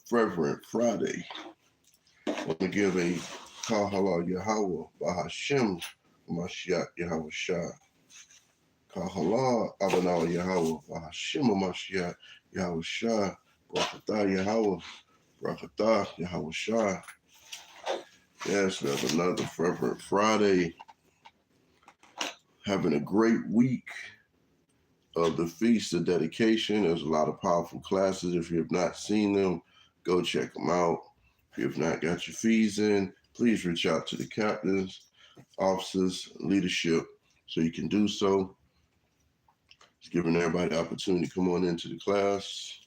Fervent Friday. I want to give a Kahala Yahweh Bahashem Mashiach Yahweh Shah. Kahala Abanal Yahweh Bahashem Mashiach Yahweh Shah. Brakatah Yahweh. Brakatah Yahweh Shah. Yes, we have another Fervent Friday. Having a great week of the Feast of Dedication. There's a lot of powerful classes. If you have not seen them, go check them out. If you have not got your fees in, please reach out to the captains, officers, leadership, so you can do so. It's giving everybody the opportunity to come on into the class.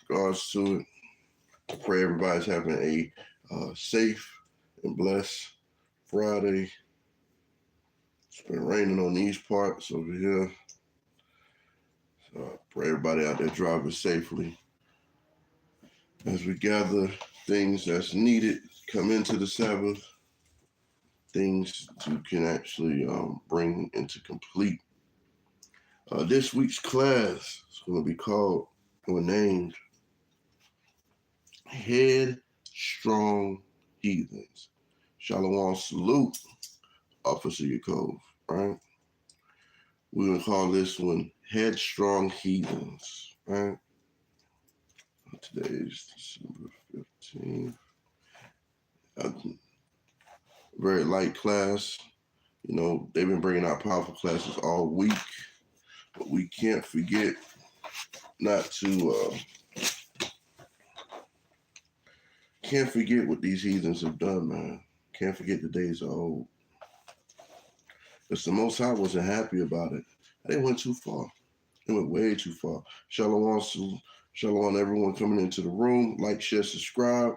Regards to it, I pray everybody's having a safe and blessed Friday. It's been raining on these parts over here. So I pray everybody out there driving safely. As we gather things that's needed, come into the Sabbath, things you can actually bring into complete. This week's class is going to be called, or named, Headstrong Heathens. Shalom salute, Officer Yaakov, right? We're going to call this one Headstrong Heathens, right? Today is December 15th. Very light class. You know, they've been bringing out powerful classes all week, but we can't forget not to, can't forget what these heathens have done, man. Can't forget the days of old. Because the Most High wasn't happy about it. They went too far. They went way too far. Shalom, shalom, everyone coming into the room. Like, share, subscribe.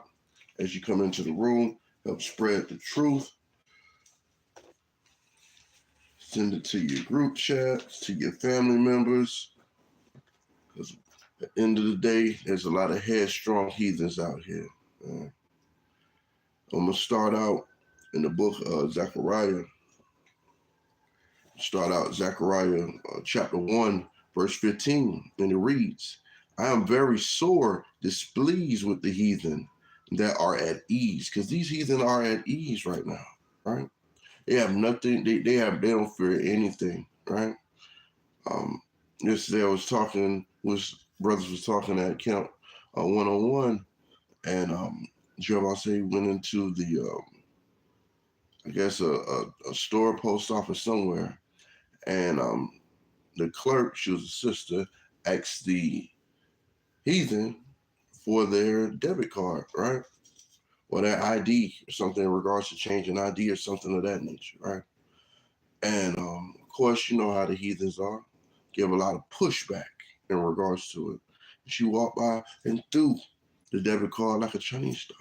As you come into the room, help spread the truth. Send it to your group chats, to your family members. Because at the end of the day, there's a lot of headstrong heathens out here. I'm going to start out in the book of Zechariah. Start out Zechariah chapter 1, verse 15. And it reads, I am very sore displeased with the heathen that are at ease. Because these heathen are at ease right now, right? They have nothing, they don't fear anything, right? Yesterday I was talking, brothers was talking at Camp 101, and Jerubbaal said he went into the, I guess a store, post office somewhere, and the clerk, she was a sister, asked the heathen for their debit card, right? Or their ID or something in regards to changing ID or something of that nature, right? And of course, you know how the heathens are. Give a lot of pushback in regards to it. She walked by and threw the debit card like a Chinese star,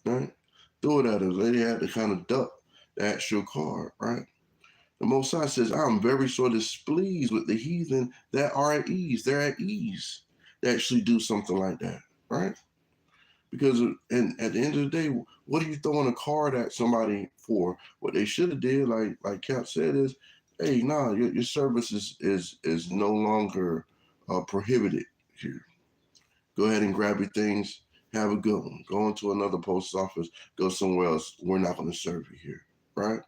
right? Threw it at her. The lady had to kind of duck the actual card, right? The Most High says, I'm very sort of displeased with the heathen that are at ease. They're at ease to actually do something like that, right? Because and at the end of the day, what are you throwing a card at somebody for? What they should have did, like Capt said, is, hey, nah, your service is no longer prohibited here. Go ahead and grab your things, have a good one. Go into another post office, go somewhere else. We're not going to serve you here, right?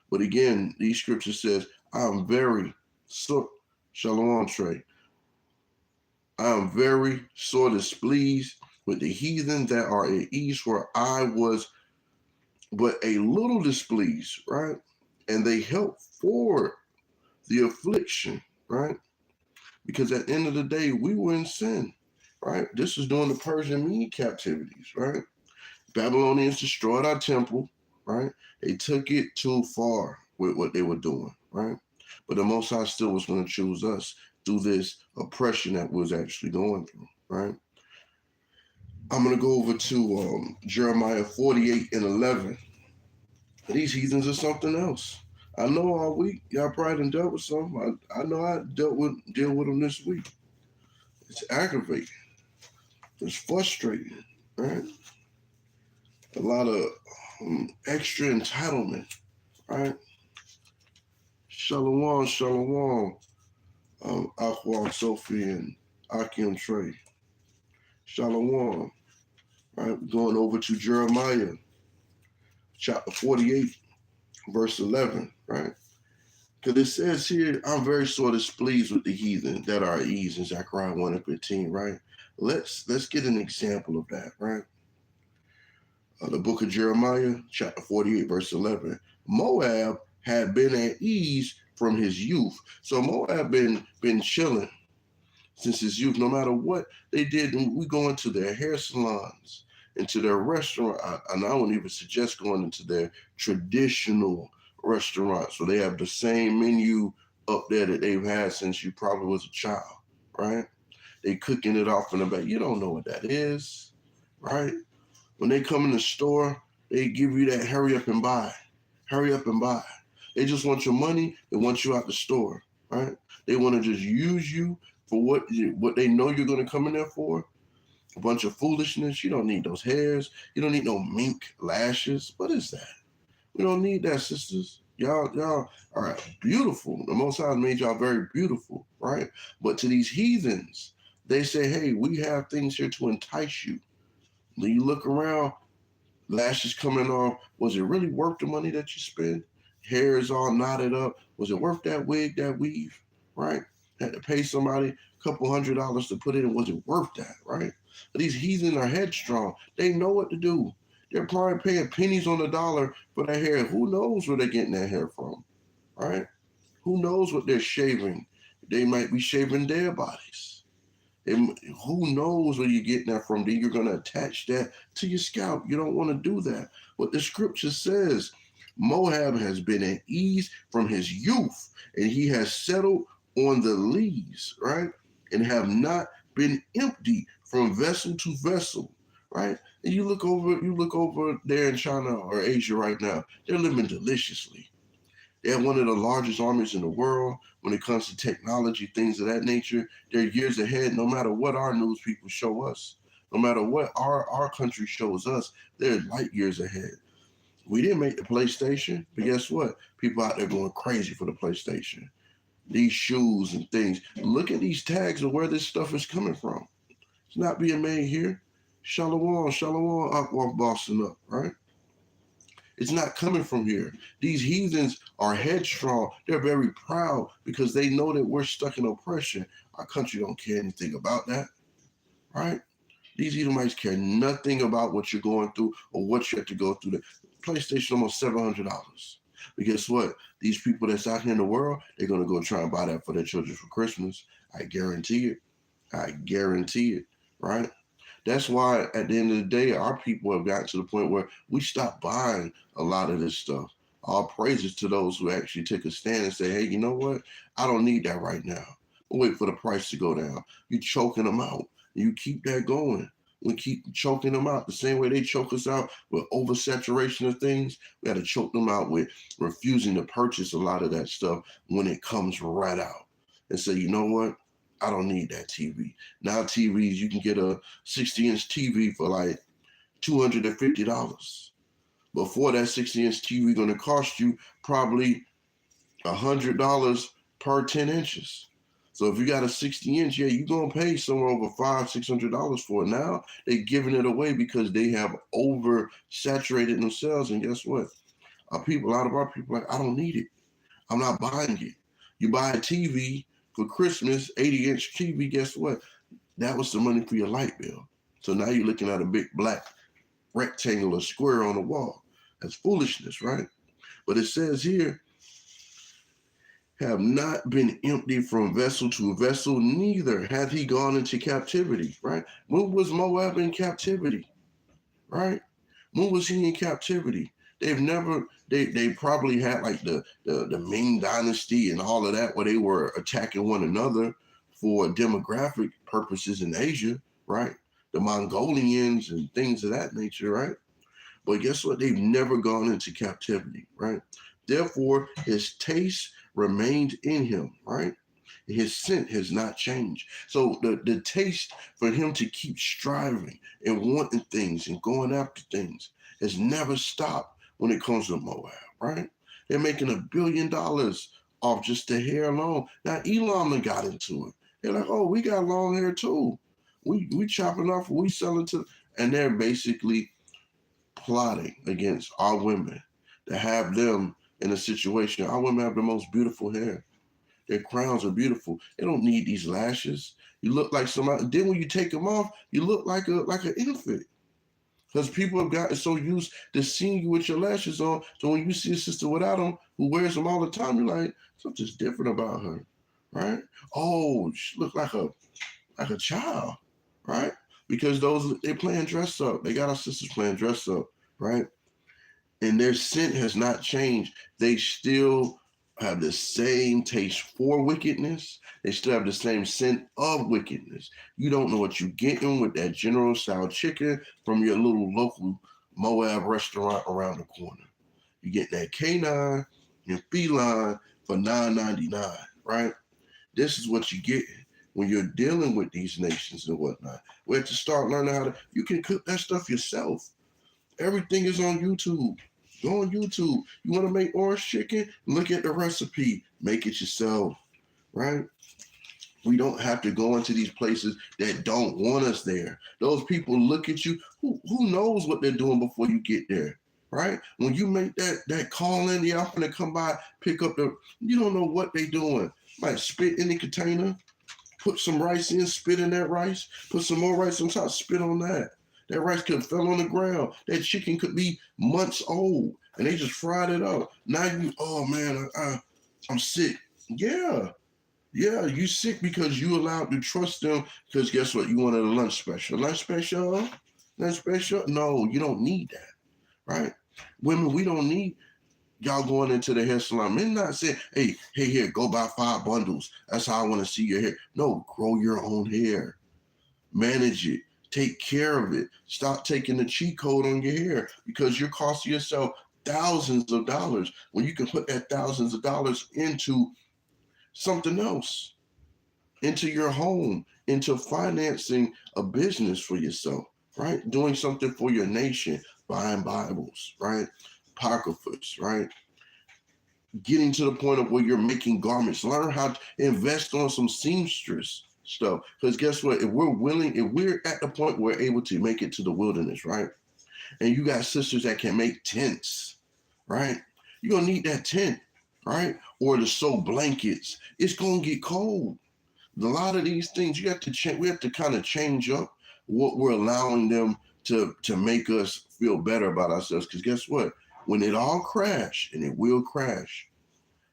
But again, these scriptures says, I'm very sore, Shalom Trey. I am very sore displeased with the heathen that are at ease, for I was but a little displeased, right? And they helped forward the affliction, right? Because at the end of the day, we were in sin, right? This was during the Persian Mede captivities, right? Babylonians destroyed our temple, right? They took it too far with what they were doing, right? But the Most High still was going to choose us through this oppression that was actually going through, right? I'm going to go over to Jeremiah 48:11. These heathens are something else. I know all week, y'all probably done dealt with some. I know I deal with them this week. It's aggravating. It's frustrating, right? A lot of extra entitlement, right? Shalom, shalom, Aqua, Sophie, and Akim Trey. Shalom. Right, going over to Jeremiah chapter 48, verse 11, right? Because it says here, I'm very sore displeased with the heathen that are at ease in Zechariah 1 and 15, right? Let's get an example of that, right? The book of Jeremiah, chapter 48, verse 11. Moab had been at ease from his youth. So Moab been chilling since his youth. No matter what they did, we go into their hair salons, into their restaurant, and I wouldn't even suggest going into their traditional restaurants. So they have the same menu up there that they've had since you probably was a child, right? They cooking it off in the back. You don't know what that is, right? When they come in the store, they give you that hurry up and buy. Hurry up and buy. They just want your money. They want you out the store, right? They want to just use you for what they know you're going to come in there for. A bunch of foolishness. You don't need those hairs. You don't need no mink lashes. What is that? We don't need that, sisters. Y'all are beautiful. The Most High made y'all very beautiful, right? But to these heathens, they say, hey, we have things here to entice you. When you look around, lashes coming off, was it really worth the money that you spent? Hair is all knotted up. Was it worth that wig, that weave, right? Had to pay somebody a couple $100 to put it in. Was it worth that, right? But these heathen are headstrong. They know what to do. They're probably paying pennies on the dollar for their hair. Who knows where they're getting their hair from, right? Who knows what they're shaving? They might be shaving their bodies. And who knows where you're getting that from? Then you're going to attach that to your scalp. You don't want to do that. What the scripture says, Moab has been at ease from his youth, and he has settled on the lees, right? And have not been empty from vessel to vessel, right? And you look over there in China or Asia right now, they're living deliciously. They have one of the largest armies in the world when it comes to technology, things of that nature. They're years ahead, no matter what our news people show us, no matter what our country shows us, they're light years ahead. We didn't make the PlayStation, but guess what? People out there going crazy for the PlayStation. These shoes and things. Look at these tags of where this stuff is coming from. It's not being made here. Shalom, Aqua Boston up, right? It's not coming from here. These heathens are headstrong. They're very proud because they know that we're stuck in oppression. Our country don't care anything about that, right? These Edomites care nothing about what you're going through or what you have to go through. The PlayStation almost $700. But guess what? These people that's out here in the world, they're going to go try and buy that for their children for Christmas. I guarantee it. I guarantee it, right? That's why at the end of the day, our people have gotten to the point where we stopped buying a lot of this stuff. All praises to those who actually take a stand and say, hey, you know what? I don't need that right now. We'll wait for the price to go down. You're choking them out. You keep that going. We keep choking them out the same way they choke us out with oversaturation of things. We got to choke them out with refusing to purchase a lot of that stuff when it comes right out and say, you know what? I don't need that TV. Now TVs, you can get a 60-inch TV for like $250. Before that 60-inch TV going to cost you probably $100 per 10 inches. So if you got a 60-inch, yeah, you're going to pay somewhere over $500-$600 for it. Now they're giving it away because they have oversaturated themselves. And guess what? A lot of our people are like, I don't need it. I'm not buying it. You buy a TV for Christmas, 80-inch TV, guess what? That was the money for your light bill. So now you're looking at a big black rectangular square on the wall. That's foolishness, right? But it says here, have not been empty from vessel to vessel, neither hath he gone into captivity, right? When was Moab in captivity, right? When was he in captivity? They probably had like the Ming Dynasty and all of that where they were attacking one another for demographic purposes in Asia, right? The Mongolians and things of that nature, right? But guess what? They've never gone into captivity, right? Therefore, his taste remained in him, right? His scent has not changed. So the taste for him to keep striving and wanting things and going after things has never stopped when it comes to Moab, right? They're making $1 billion off just the hair alone. Now, Elam got into it. They're like, oh, we got long hair too. We chopping off, we selling to, and they're basically plotting against our women to have them in a situation. Our women have the most beautiful hair. Their crowns are beautiful. They don't need these lashes. You look like somebody. Then when you take them off, you look like an infant. Because people have gotten so used to seeing you with your lashes on, so when you see a sister without them who wears them all the time, you're like, something's different about her, right? Oh, she look like a child, right? Because they're playing dress up. They got our sisters playing dress up, right? And their scent has not changed. They still have the same taste for wickedness. They still have the same scent of wickedness. You don't know what you're getting with that General Style chicken from your little local Moab restaurant around the corner. You get that canine and feline for $9.99, right? This is what you get when you're dealing with these nations and whatnot. We have to start learning how to, you can cook that stuff yourself. Everything is on YouTube. Go on YouTube. You want to make orange chicken? Look at the recipe. Make it yourself, right? We don't have to go into these places that don't want us there. Those people look at you. Who knows what they're doing before you get there, right? When you make that call in, the offer to come by, pick up you don't know what they're doing. Might spit in the container, put some rice in, spit in that rice, put some more rice on top, spit on that. That rice could have fell on the ground. That chicken could be months old, and they just fried it up. Now oh man, I'm sick. Yeah, you sick because you allowed to trust them. Because guess what? You wanted a lunch special. Lunch special? Lunch special? No, you don't need that, right? Women, we don't need y'all going into the hair salon. Men not saying, hey, here, go buy 5 bundles. That's how I want to see your hair. No, grow your own hair. Manage it. Take care of it. Stop taking the cheat code on your hair because you're costing yourself thousands of dollars when you can put that thousands of dollars into something else, into your home, into financing a business for yourself, right? Doing something for your nation, buying Bibles, right? Apocryphas, right? Getting to the point of where you're making garments. Learn how to invest on some seamstress stuff. Because guess what? If we're at the point where we're able to make it to the wilderness, right? And you got sisters that can make tents, right? You're going to need that tent, right? Or to sew blankets. It's going to get cold. A lot of these things, we have to kind of change up what we're allowing them to make us feel better about ourselves. Because guess what? When it all crash, and it will crash,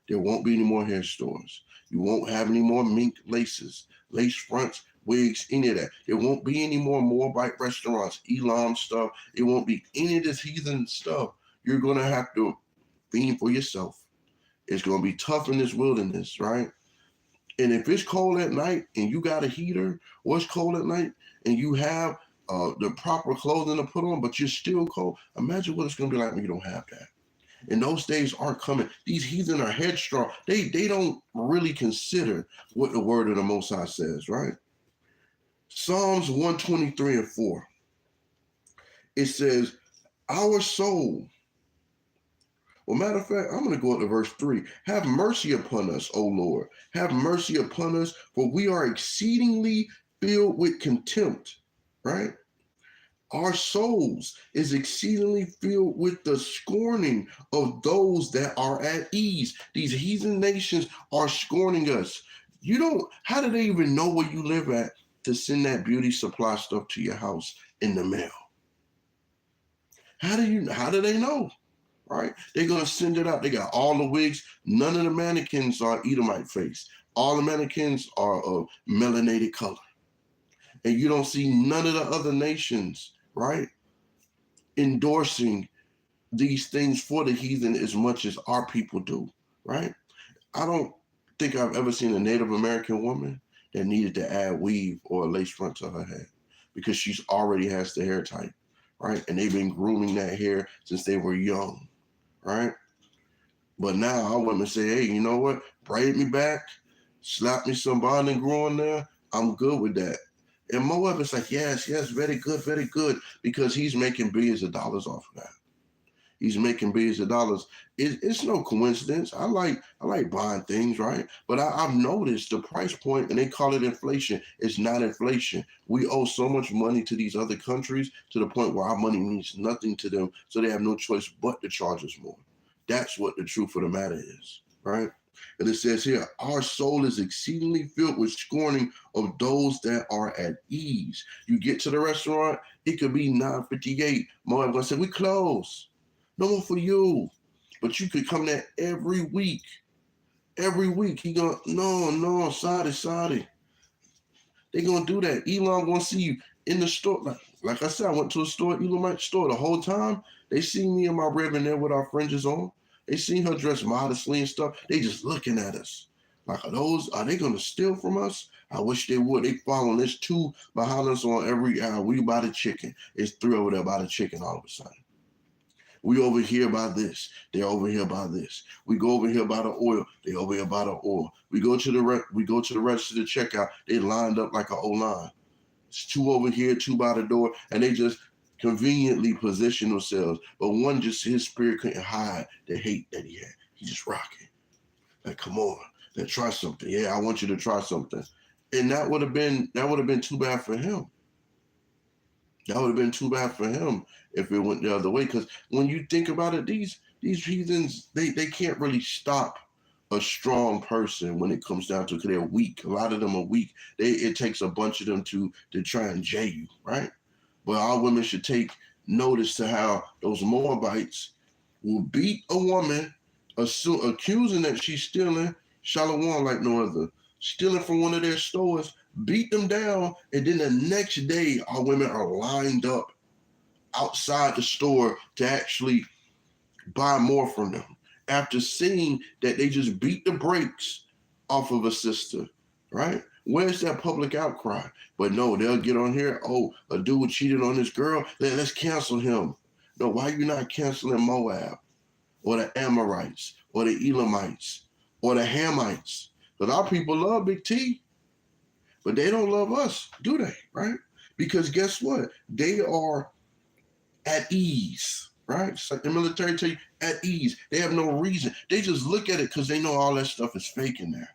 there won't be any more hair stores. You won't have any more mink laces, lace fronts, wigs, any of that. There won't be any more Moabite restaurants, Elam stuff. It won't be any of this heathen stuff. You're going to have to fend for yourself. It's going to be tough in this wilderness, right? And if it's cold at night and you got a heater, or it's cold at night and you have the proper clothing to put on, but you're still cold, imagine what it's going to be like when you don't have that. And those days are coming. These heathen are headstrong. They don't really consider what the word of the Most High says, right? Psalms 123:4. It says, our soul. Well, matter of fact, I'm going to go up to verse 3. Have mercy upon us, O Lord. Have mercy upon us, for we are exceedingly filled with contempt, right? Our souls is exceedingly filled with the scorning of those that are at ease. These heathen nations are scorning us. How do they even know where you live at to send that beauty supply stuff to your house in the mail? How do they know? Right? They're going to send it out. They got all the wigs. None of the mannequins are Edomite face. All the mannequins are of melanated color. And you don't see none of the other nations, right, endorsing these things for the heathen as much as our people do, right? I don't think I've ever seen a Native American woman that needed to add weave or a lace front to her head because she's already has the hair type, right? And they've been grooming that hair since they were young. Right? But now our women say, hey, you know what? Braid me back, slap me some bond and grow on there. I'm good with that. And Moab is like, yes, very good, because he's making billions of dollars off of that. He's making billions of dollars. It's no coincidence. I like buying things, right? But I've noticed the price point, and they call it inflation. It's not inflation. We owe so much money to these other countries to the point where our money means nothing to them, so they have no choice but to charge us more. That's what the truth of the matter is, right? And it says here, our soul is exceedingly filled with scorning of those that are at ease. You get to the restaurant, it could be 9:58. Mom gonna say, we close. No more for you. But you could come there every week. Every week. He gonna, no, sorry. They gonna do that. Elon gonna see you in the store. Like I said, I went to a store, Elamite store. The whole time, they see me and my ribbon there with our fringes on. They seen her dressed modestly and stuff. They just looking at us. Like, are they gonna steal from us? I wish they would. They following. There's two behind us on every hour. We buy the chicken. It's three over there by the chicken all of a sudden. We over here by this. They're over here by this. We go over here by the oil. They over here by the oil. We go to the register to check out. They lined up like an O line. It's two over here, two by the door, and they just conveniently position themselves. But one just his spirit couldn't hide the hate that he had. He just rocking. Like, come on, let's try something. Yeah, I want you to try something. And that would have been too bad for him. That would have been too bad for him if it went the other way. Because when you think about it, these heathens, they can't really stop a strong person when it comes down to it, because they're weak. A lot of them are weak. It takes a bunch of them to try and jay you, right? But our women should take notice to how those Moabites will beat a woman, accusing that she's stealing shalom like no other, stealing from one of their stores, beat them down, and then the next day our women are lined up outside the store to actually buy more from them after seeing that they just beat the brakes off of a sister, right? Where's that public outcry? But no, they'll get on here, oh, a dude cheated on this girl, let's cancel him. No, why are you not canceling Moab or the Amorites or the Elamites or the Hamites? Because our people love Big T, but they don't love us, do they, right? Because guess what? They are at ease, right? It's like the military tell you, at ease. They have no reason. They just look at it because they know all that stuff is fake in there.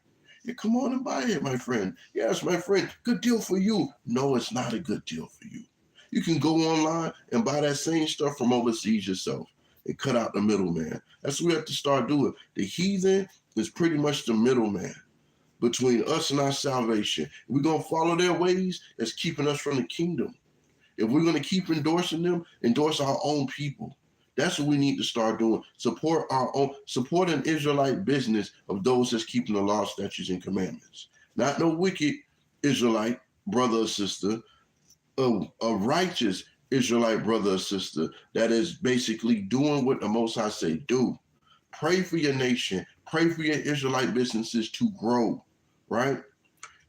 Yeah, come on and buy it, my friend. Yes, my friend, good deal for you. No, it's not a good deal for you. You can go online and buy that same stuff from overseas yourself and cut out the middleman. That's what we have to start doing. The heathen is pretty much the middleman between us and our salvation. If we're going to follow their ways, that's keeping us from the kingdom. If we're going to keep endorsing them, endorse our own people. That's what we need to start doing. Support an Israelite business of those that's keeping the law, statutes, and commandments. Not no wicked Israelite brother or sister, a righteous Israelite brother or sister that is basically doing what the Most High say do. Pray for your nation. Pray for your Israelite businesses to grow, right?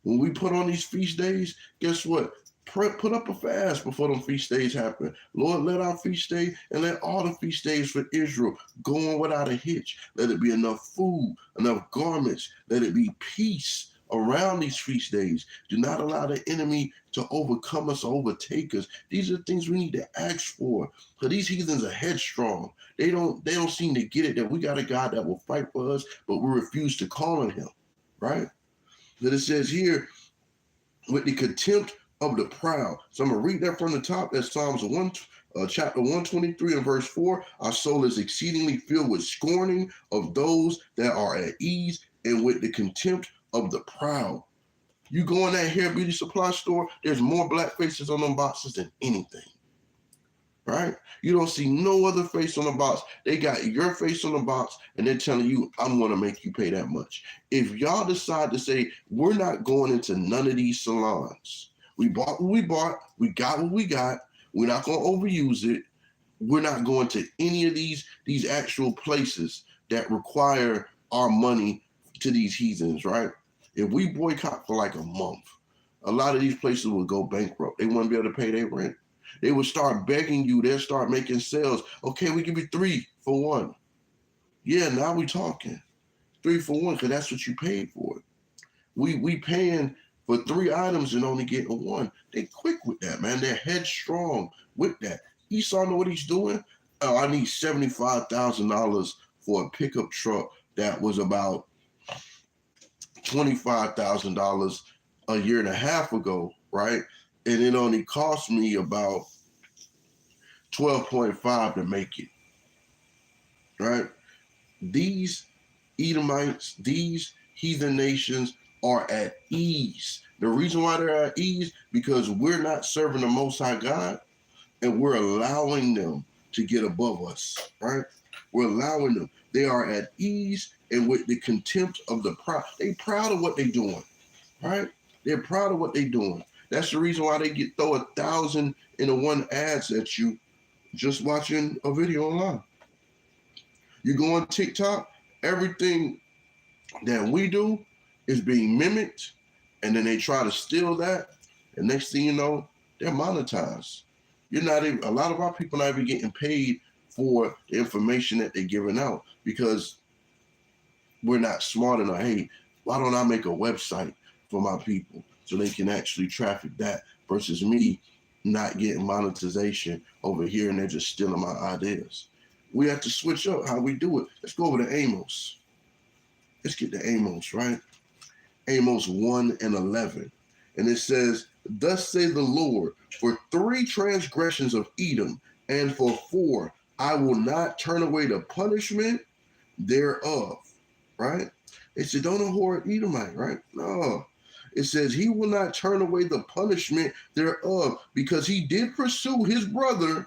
When we put on these feast days, guess what? Put up a fast before them feast days happen. Lord, let our feast day and let all the feast days for Israel go on without a hitch. Let it be enough food, enough garments. Let it be peace around these feast days. Do not allow the enemy to overcome us or overtake us. These are things we need to ask for. Because these heathens are headstrong. They don't seem to get it that we got a God that will fight for us, but we refuse to call on him, right? That it says here, with the contempt of the proud. So I'm going to read that from the top. That's Psalms 1, chapter 123 and verse 4. Our soul is exceedingly filled with scorning of those that are at ease and with the contempt of the proud. You go in that hair beauty supply store, there's more black faces on them boxes than anything, right? You don't see no other face on the box. They got your face on the box and they're telling you, I'm going to make you pay that much. If y'all decide to say, we're not going into none of these salons, we bought what we bought, we got what we got, we're not going to overuse it, we're not going to any of these actual places that require our money to these heathens, right? If we boycott for like a month, a lot of these places will go bankrupt. They won't be able to pay their rent. They will start begging you. They'll start making sales. Okay, we give you 3 for 1. Yeah, now we talking. 3 for 1, because that's what you paid for it. We paying for 3 items and only getting 1. They quick with that, man. They're headstrong with that. Esau know what he's doing. oh, I need $75,000 for a pickup truck that was about $25,000 a year and a half ago, right? And it only cost me about 12.5 to make it, right? These Edomites, these heathen nations are at ease. The reason why they're at ease, because we're not serving the Most High God, and we're allowing them to get above us, right? We're allowing them. They are at ease, and with the contempt of the proud. They proud of what they're doing, right? They're proud of what they're doing. That's the reason why they get throw 1,000 ads at you just watching a video online. You go on TikTok, everything that we do is being mimicked, and then they try to steal that, and next thing you know, they're monetized. You're not even, a lot of our people not even getting paid for the information that they're giving out because we're not smart enough. Hey, why don't I make a website for my people so they can actually traffic that versus me not getting monetization over here and they're just stealing my ideas. We have to switch up how we do it. Let's go over to Amos. Let's get to Amos, right? Amos 1:11. And it says, thus say the Lord, for 3 transgressions of Edom, and for 4, I will not turn away the punishment thereof, right? It said, don't abhor Edomite, right? No. It says, he will not turn away the punishment thereof, because he did pursue his brother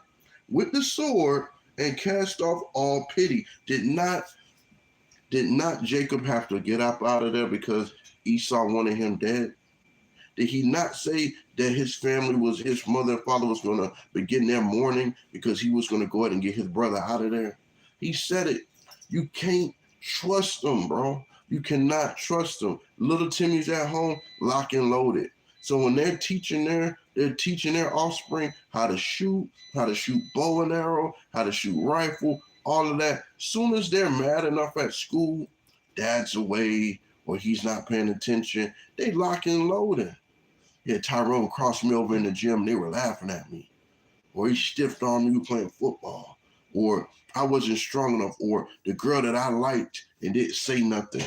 with the sword and cast off all pity. Did not Jacob have to get up out of there because Esau wanted him dead? Did he not say that his family was, his mother and father was going to begin their mourning because he was going to go ahead and get his brother out of there? He said it. You can't trust them, bro. You cannot trust them. Little Timmy's at home, lock and loaded. So when they're teaching their offspring how to shoot bow and arrow, how to shoot rifle, all of that. Soon as they're mad enough at school, dad's away or he's not paying attention, they lock and loading. Yeah, Tyrone crossed me over in the gym. They were laughing at me. Or he stiffed on me playing football. Or I wasn't strong enough. Or the girl that I liked and didn't say nothing.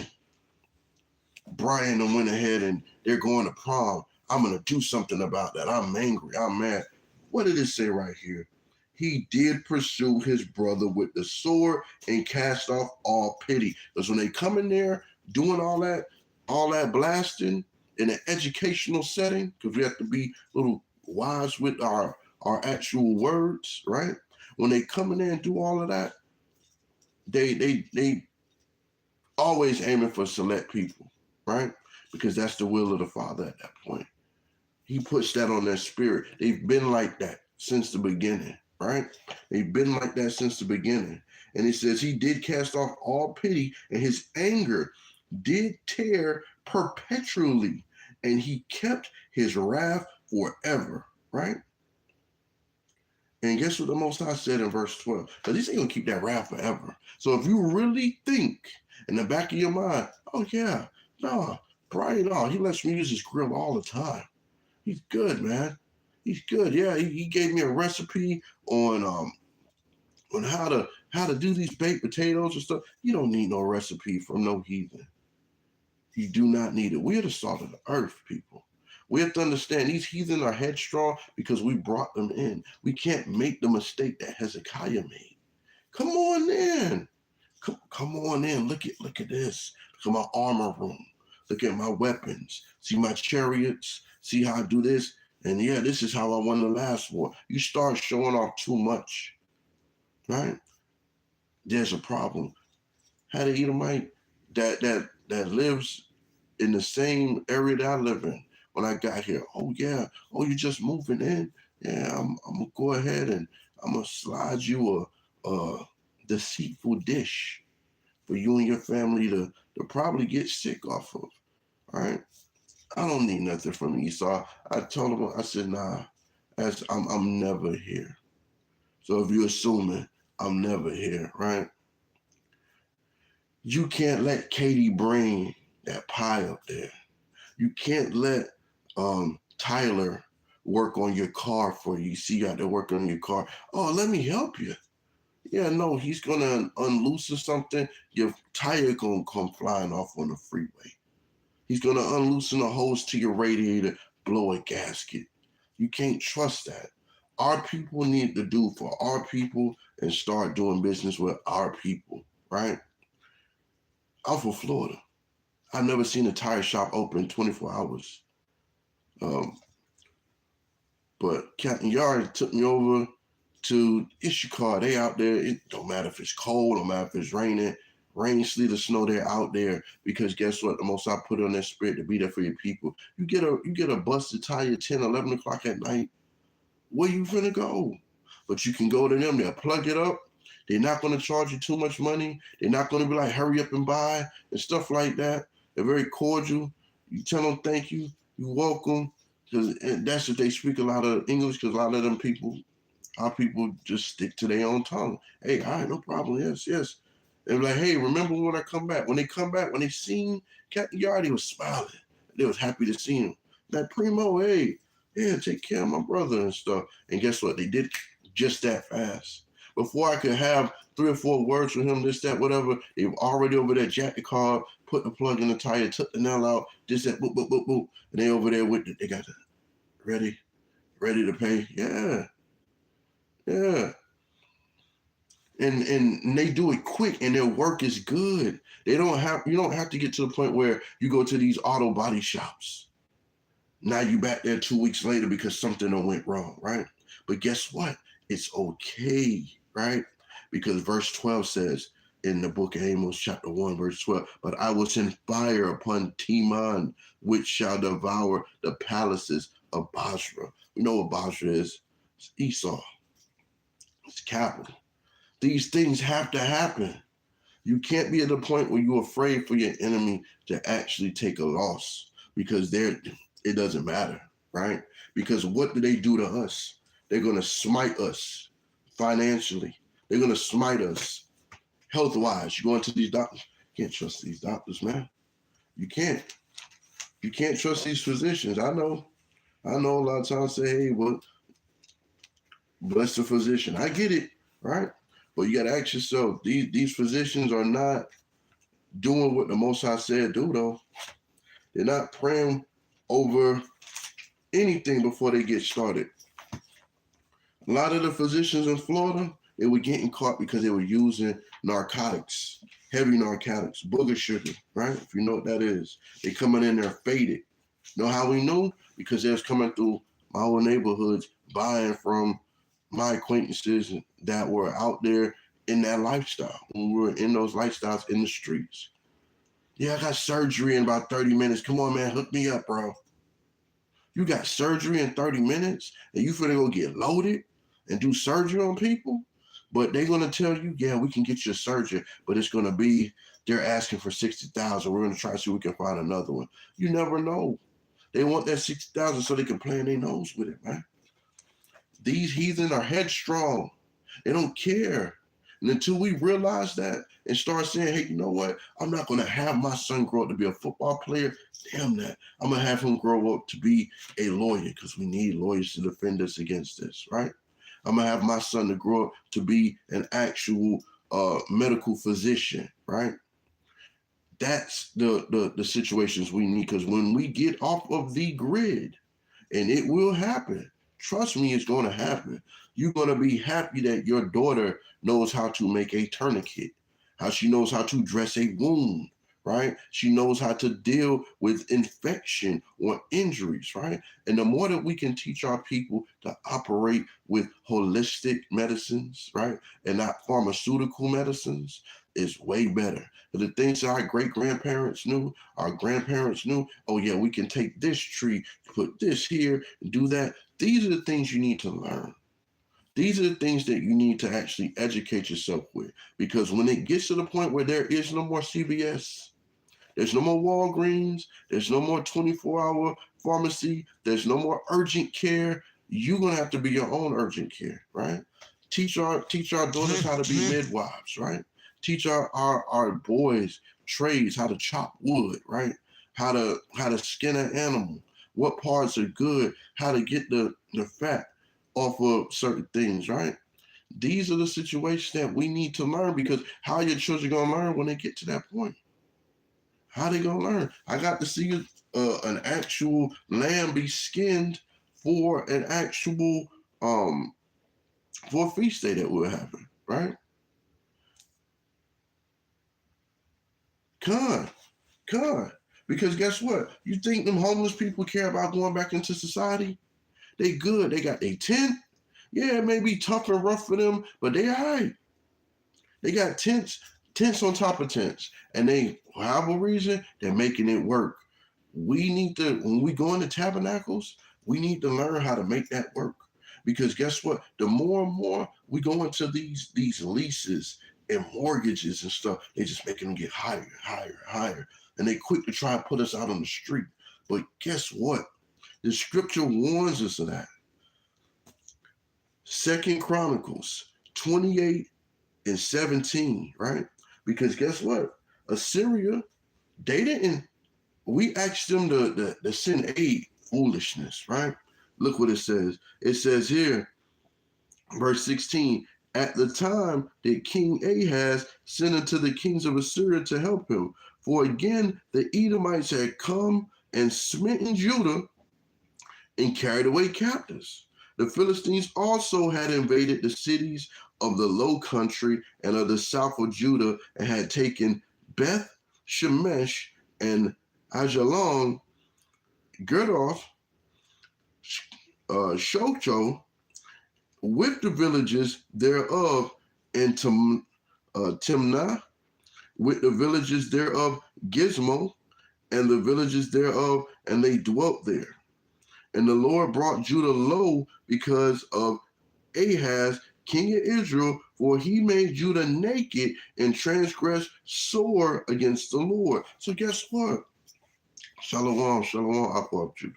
Brian went ahead and they're going to prom. I'm going to do something about that. I'm angry. I'm mad. What did it say right here? He did pursue his brother with the sword and cast off all pity. Because when they come in there doing all that blasting, in an educational setting, because we have to be a little wise with our actual words, right? When they come in there and do all of that, they always aiming for select people, right? Because that's the will of the Father at that point. He puts that on their spirit. They've been like that since the beginning, right? They've been like that since the beginning. And it says he did cast off all pity, and his anger did tear perpetually, and he kept his wrath forever, right? And guess what the Most High said in verse 12? Because he's ain't going to keep that wrath forever. So if you really think in the back of your mind, oh yeah, no, Brian, no, he lets me use his grill all the time. He's good, man. He's good. Yeah, he gave me a recipe on how to do these baked potatoes and stuff. You don't need no recipe from no heathen. You do not need it. We're the salt of the earth, people. We have to understand these heathen are headstrong because we brought them in. We can't make the mistake that Hezekiah made. Come on in. Come on in. Look at this. Look at my armor room. Look at my weapons. See my chariots. See how I do this. And yeah, this is how I won the last war. You start showing off too much, right? There's a problem. Had an Edomite that lives in the same area that I live in when I got here. Oh yeah. Oh, you're just moving in. Yeah, I'm gonna go ahead and I'm gonna slide you a deceitful dish for you and your family to probably get sick off of. All right. I don't need nothing from Esau. I told him, I said, nah, I'm never here. So if you're assuming I'm never here, right? You can't let Katie bring that pie up there. You can't let Tyler work on your car for you. See how they're working on your car. Oh, let me help you. Yeah, no, he's gonna unloosen something. Your tire gonna come flying off on the freeway. He's gonna unloosen the hose to your radiator, blow a gasket. You can't trust that. Our people need to do for our people and start doing business with our people, right? I'm from Florida. I've never seen a tire shop open 24 hours. Um, but Captain Yard took me over to Ishikar. They out there. It don't matter if it's cold, don't matter if it's raining, rain, sleet, or snow. They're out there because guess what? The most I put on their spirit to be there for your people. You get a busted tire 10, 11 o'clock at night. Where you finna go? But you can go to them. They'll plug it up. They're not going to charge you too much money. They're not going to be like, hurry up and buy and stuff like that. They're very cordial. You tell them thank you. You're welcome. Because that's what they speak a lot of English because a lot of them people, our people just stick to their own tongue. Hey, all right, no problem. Yes, yes. They're like, hey, remember when I come back? When they come back, when they seen Captain Yard, they was smiling. They was happy to see him. Like, Primo, hey, yeah, take care of my brother and stuff. And guess what? They did just that fast. Before I could have 3 or 4 words with him, this, that, whatever, they were already over there, jacked the car, put the plug in the tire, took the nail out, this, that, boop, boop, boop, boop. And they over there with it. They got it ready to pay. Yeah. Yeah. And they do it quick and their work is good. You don't have to get to the point where you go to these auto body shops. Now you back there 2 weeks later because something went wrong, right? But guess what? It's okay, right? Because verse 12 says in the book of Amos, chapter 1, verse 12, but I will send fire upon Teman, which shall devour the palaces of Basra. We know what Basra is. It's Esau. It's capital. These things have to happen. You can't be at the point where you're afraid for your enemy to actually take a loss because it doesn't matter, right? Because what do they do to us? They're going to smite us financially. They're going to smite us health-wise. You go into these doctors. You can't trust these doctors, man. You can't. You can't trust these physicians. I know a lot of times say, hey, well, bless the physician. I get it, right? But you got to ask yourself, these physicians are not doing what the Most High said do, though. They're not praying over anything before they get started. A lot of the physicians in Florida, they were getting caught because they were using narcotics, heavy narcotics, booger sugar, right? If you know what that is. They coming in there faded. Know how we knew? Because they was coming through my old neighborhoods, buying from my acquaintances that were out there in that lifestyle. When we were in those lifestyles in the streets. Yeah, I got surgery in about 30 minutes. Come on, man, hook me up, bro. You got surgery in 30 minutes and you finna go get loaded and do surgery on people? But they're gonna tell you, yeah, we can get you a surgeon, but it's gonna be, they're asking for 60,000. We're gonna try to see if we can find another one. You never know. They want that 60,000 so they can play in their nose with it, man. These heathen are headstrong. They don't care. And until we realize that and start saying, hey, you know what? I'm not going to have my son grow up to be a football player. Damn that. I'm going to have him grow up to be a lawyer because we need lawyers to defend us against this, right? I'm going to have my son to grow up to be an actual medical physician, right? That's the situations we need because when we get off of the grid, and it will happen, trust me, it's going to happen. You're going to be happy that your daughter knows how to make a tourniquet, how she knows how to dress a wound, right? She knows how to deal with infection or injuries, right? And the more that we can teach our people to operate with holistic medicines, right, and not pharmaceutical medicines, is way better. But the things our great-grandparents knew, our grandparents knew, oh yeah, we can take this tree, put this here, and do that. These are the things you need to learn. These are the things that you need to actually educate yourself with. Because when it gets to the point where there is no more CVS, there's no more Walgreens, there's no more 24-hour pharmacy, there's no more urgent care, you're going to have to be your own urgent care, right? Teach our daughters how to be midwives, right? Teach our boys trades, how to chop wood, right? How to skin an animal, what parts are good, how to get the fat off of certain things, right? These are the situations that we need to learn, because how are your children going to learn when they get to that point? How are they going to learn? I got to see an actual lamb be skinned for an actual, for a feast day that will happen, right? Con. Because guess what? You think them homeless people care about going back into society? They good. They got their tent. Yeah, it may be tough and rough for them, but they all right. They got tents on top of tents. And they, for whatever reason, they're making it work. We need to, when we go into tabernacles, we need to learn how to make that work. Because guess what? The more and more we go into these leases and mortgages and stuff, they just making them get higher, higher. And they quick to try and put us out on the street. But guess what? The scripture warns us of that. 2 Chronicles 28 and 17, right? Because guess what? Assyria, they didn't, we asked them to send aid, foolishness, right? Look what it says. It says here, verse 16, at the time that King Ahaz sent unto the kings of Assyria to help him, for again the Edomites had come and smitten Judah and carried away captives. The Philistines also had invaded the cities of the low country and of the south of Judah, and had taken Beth Shemesh and Ajalon, Gerdoth, Shocho, with the villages thereof, and Timnah, with the villages thereof, Gizmo, and the villages thereof, and they dwelt there. And the Lord brought Judah low because of Ahaz, king of Israel, for he made Judah naked and transgressed sore against the Lord. So guess what? Shalom, I thought you.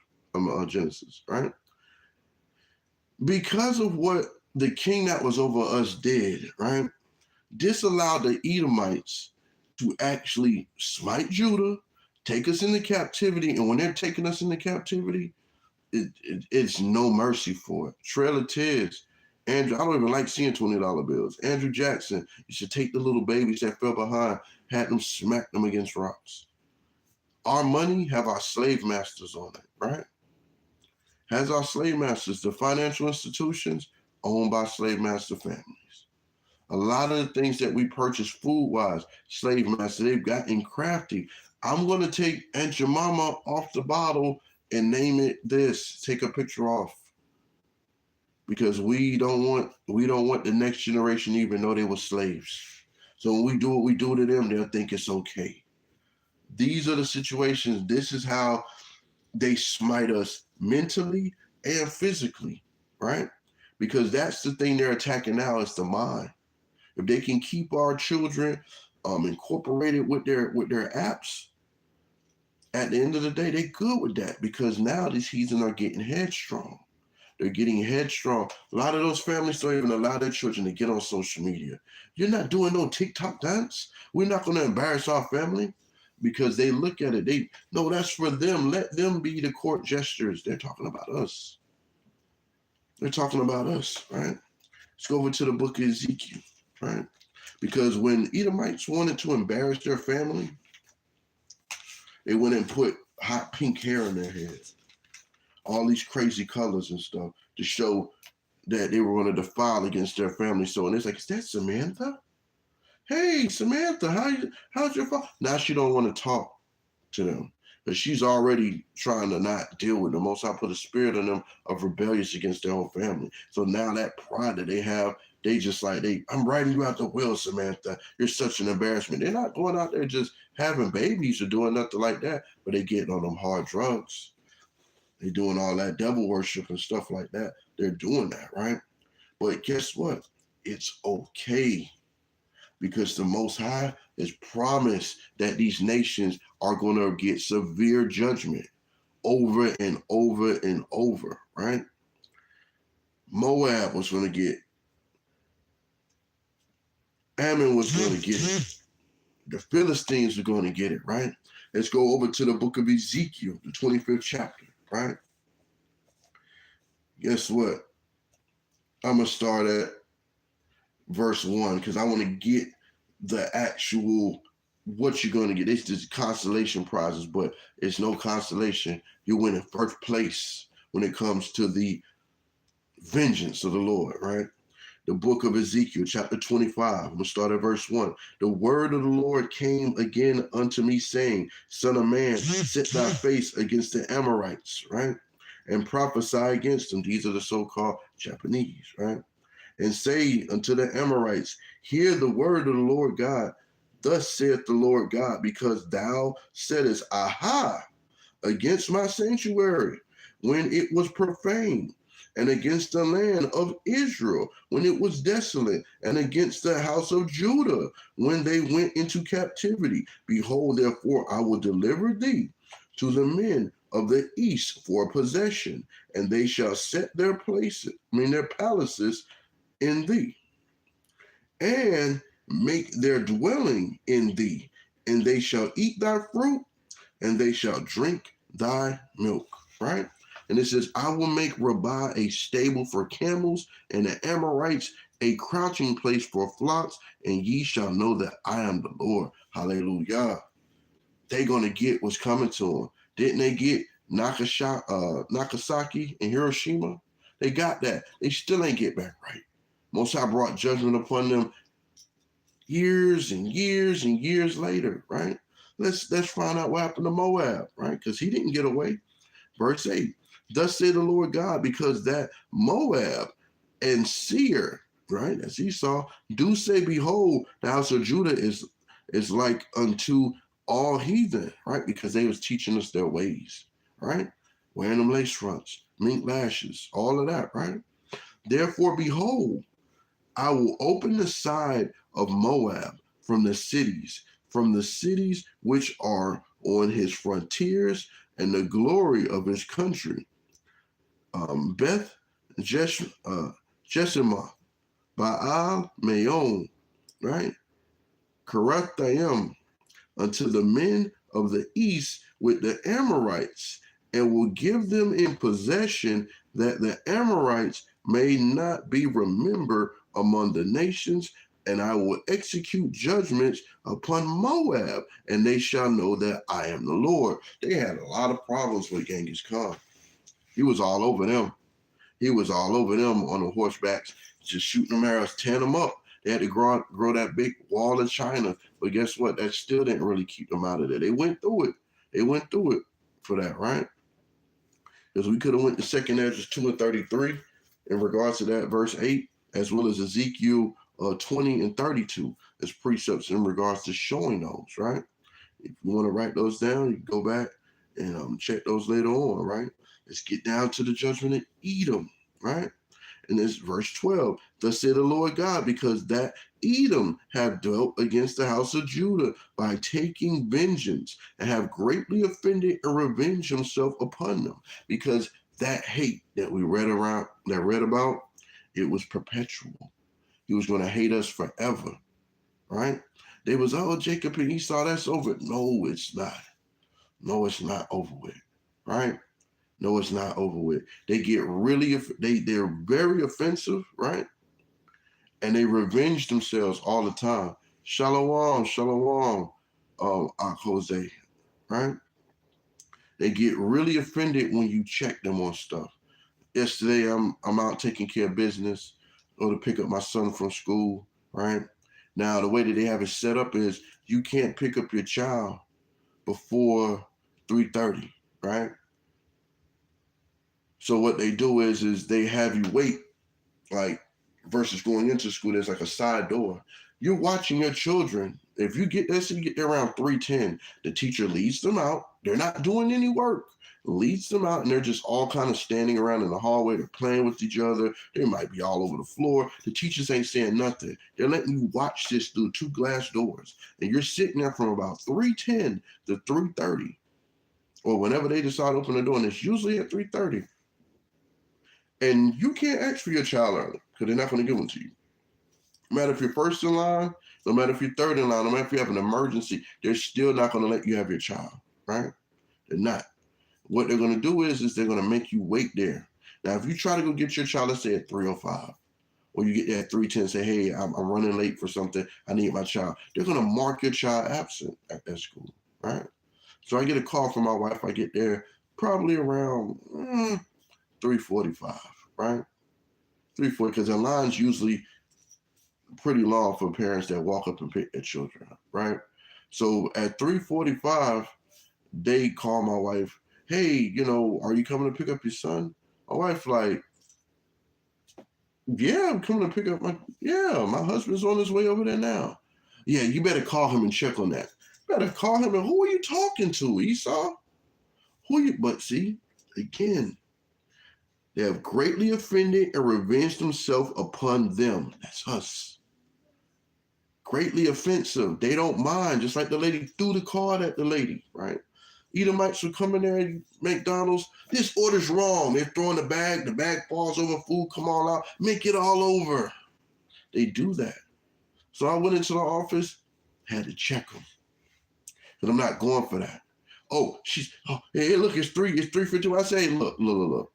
Genesis, right? Because of what the king that was over us did, right? This allowed the Edomites to actually smite Judah, take us into captivity, and when they're taking us into captivity, it's no mercy for it. Trail of Tears. Andrew, I don't even like seeing $20 bills. Andrew Jackson, you should take the little babies that fell behind, had them smack them against rocks. Our money have our slave masters on it, right? Has our slave masters, the financial institutions owned by slave master families. A lot of the things that we purchase food-wise, slave master, they've gotten crafty. I'm going to take Aunt Jemima off the bottle and name it this, take a picture off. Because we don't want the next generation to even know they were slaves. So when we do what we do to them, they'll think it's okay. These are the situations. This is how they smite us mentally and physically, right? Because that's the thing they're attacking now, is the mind. If they can keep our children incorporated with their apps, at the end of the day, they're good with that, because now these heathens are getting headstrong. They're getting headstrong. A lot of those families don't even allow their children to get on social media. You're not doing no TikTok dance. We're not going to embarrass our family, because they look at it. No, that's for them. Let them be the court gestures. They're talking about us. They're talking about us, right? Let's go over to the book of Ezekiel, right? Because when Edomites wanted to embarrass their family, they went and put hot pink hair in their head, all these crazy colors and stuff, to show that they were going to defile against their family. So, and it's like, is that Samantha? Hey, Samantha, how's your father? Now she don't want to talk to them, but she's already trying to not deal with them. Most I put a spirit in them of rebellious against their own family. So now that pride that they have, they just like, I'm writing you out the will, Samantha. You're such an embarrassment. They're not going out there just having babies or doing nothing like that, but they getting on them hard drugs. They're doing all that devil worship and stuff like that. They're doing that, right? But guess what? It's okay, because the Most High has promised that these nations are going to get severe judgment over and over and over, right? Moab was going to get, Ammon was going to get it. The Philistines are going to get it, right? Let's go over to the book of Ezekiel, the 25th chapter, right? Guess what? I'm going to start at verse 1, because I want to get the actual what you're going to get. It's just consolation prizes, but it's no consolation. You win in first place when it comes to the vengeance of the Lord, right? The book of Ezekiel, chapter 25. I'm going to start at verse 1. The word of the Lord came again unto me, saying, Son of man, set thy face against the Amorites, right? And prophesy against them. These are the so-called Japanese, right? And say unto the Amorites, hear the word of the Lord God. Thus saith the Lord God, because thou saidest, Aha, against my sanctuary, when it was profaned, and against the land of Israel, when it was desolate, and against the house of Judah, when they went into captivity. Behold, therefore, I will deliver thee to the men of the east for possession, and they shall set their their palaces in thee, and make their dwelling in thee, and they shall eat thy fruit, and they shall drink thy milk, right? And it says, I will make Jerubbaal a stable for camels, and the Amorites a crouching place for flocks, and ye shall know that I am the Lord. Hallelujah. They're going to get what's coming to them. Didn't they get Nagasaki and Hiroshima? They got that. They still ain't get back right. Most High brought judgment upon them years and years and years later, right? Let's find out what happened to Moab, right? Because he didn't get away. Verse 8, thus said the Lord God, because that Moab and Seir, right, as Esau, do say, behold, the house of Judah is like unto all heathen, right? Because they was teaching us their ways, right? Wearing them lace fronts, mink lashes, all of that, right? Therefore, behold, I will open the side of Moab from the cities which are on his frontiers, and the glory of his country. Beth Jeshimoth, Baal Maon, right? Karathayim, unto the men of the east with the Amorites, and will give them in possession, that the Amorites may not be remembered among the nations, and I will execute judgments upon Moab, and they shall know that I am the Lord. They had a lot of problems with Genghis Khan. He was all over them. He was all over them on the horsebacks, just shooting them arrows, tearing them up. They had to grow that big wall of China. But guess what? That still didn't really keep them out of there. They went through it. They went through it for that, right? Because we could have went to 2 Ezra 2 and 33 in regards to that, verse 8, as well as Ezekiel 20 and 32 as precepts in regards to showing those, right? If you want to write those down, you can go back and check those later on, right? Let's get down to the judgment of Edom, right? And this verse 12, thus said the Lord God, because that Edom have dealt against the house of Judah by taking vengeance, and have greatly offended and revenged himself upon them. Because that hate that we read about, it was perpetual. He was going to hate us forever, right? They was, oh, Jacob and Esau, that's over. No, it's not. No, it's not over with, right? No, it's not over with. They get really, they're very offensive, right? And they revenge themselves all the time. Shalom, Jose, right? They get really offended when you check them on stuff. Yesterday, I'm out taking care of business, go to pick up my son from school, right? Now, the way that they have it set up is you can't pick up your child before 3:30, right? So what they do is they have you wait, like versus going into school, there's like a side door. You're watching your children. If you get there around 3:10, the teacher leads them out. They're not doing any work. Leads them out, and they're just all kind of standing around in the hallway. They're playing with each other. They might be all over the floor. The teachers ain't saying nothing. They're letting you watch this through 2 glass doors. And you're sitting there from about 3:10 to 3:30. Or whenever they decide to open the door, and it's usually at 3:30. And you can't ask for your child early because they're not going to give them to you. No matter if you're first in line, no matter if you're third in line, no matter if you have an emergency, they're still not going to let you have your child, right? They're not. What they're going to do is they're going to make you wait there. Now, if you try to go get your child, let's say at 3:05, or you get there at 3:10 and say, hey, I'm running late for something, I need my child. They're going to mark your child absent at that school, right? So I get a call from my wife. I get there probably around 3:45, right? 3:40, because the line's usually pretty long for parents that walk up and pick their children up, right? So at 3:45, they call my wife, hey, are you coming to pick up your son? My wife like, yeah, I'm coming to pick up my husband's on his way over there now. Yeah, you better call him and check on that. Better call him, and who are you talking to, Esau? But see, again, they have greatly offended and revenged themselves upon them. That's us. Greatly offensive. They don't mind, just like the lady threw the card at the lady, right? Edomites would come in there at McDonald's. This order's wrong. They're throwing the bag falls over, food come all out, make it all over. They do that. So I went into the office, had to check them. Because I'm not going for that. Hey, look, it's 3:52. I say, look.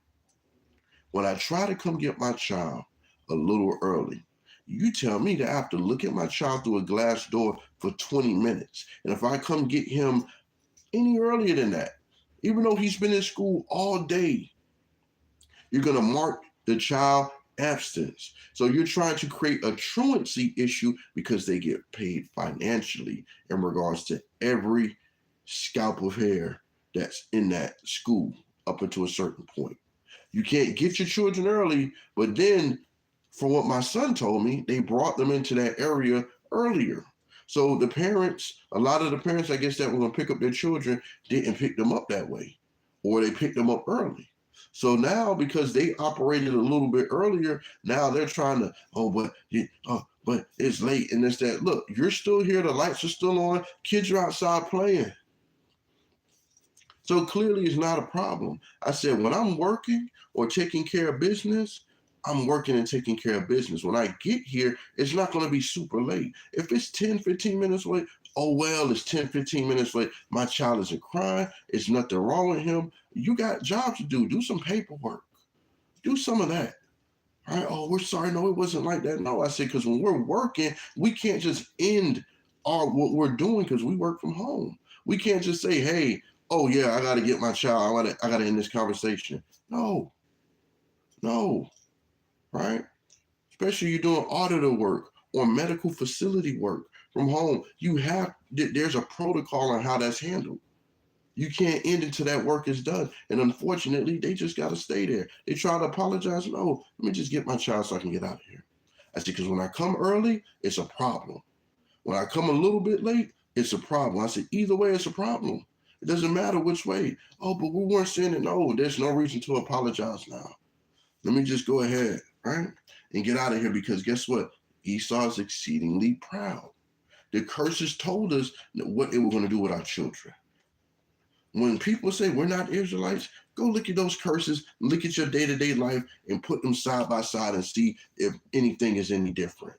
When I try to come get my child a little early, you tell me that I have to look at my child through a glass door for 20 minutes. And if I come get him any earlier than that, even though he's been in school all day, you're going to mark the child absence. So you're trying to create a truancy issue because they get paid financially in regards to every scalp of hair that's in that school up until a certain point. You can't get your children early, but then, from what my son told me, they brought them into that area earlier. So a lot of the parents, I guess, that were going to pick up their children didn't pick them up that way, or they picked them up early. So now, because they operated a little bit earlier, now they're trying to, but it's late and this, that. Look, you're still here. The lights are still on. Kids are outside playing. So clearly it's not a problem. I said, when I'm working or taking care of business, I'm working and taking care of business. When I get here, it's not going to be super late. If it's 10, 15 minutes late, oh, well, it's 10, 15 minutes late. My child isn't crying. It's nothing wrong with him. You got jobs to do. Do some paperwork. Do some of that. All right? Oh, we're sorry. No, it wasn't like that. No, I said, because when we're working, we can't just end what we're doing because we work from home. We can't just say, hey, oh, yeah, I got to get my child. I got to end this conversation. No, right? Especially you're doing auditor work or medical facility work from home. There's a protocol on how that's handled. You can't end until that work is done. And unfortunately, they just got to stay there. They try to apologize. No, let me just get my child so I can get out of here. I said, because when I come early, it's a problem. When I come a little bit late, it's a problem. I said, either way, it's a problem. It doesn't matter which way. Oh, but we weren't saying it. No, there's no reason to apologize now. Let me just go ahead, right? And get out of here, because guess what? Esau is exceedingly proud. The curses told us what they were going to do with our children. When people say we're not Israelites, go look at those curses, look at your day-to-day life, and put them side by side and see if anything is any different.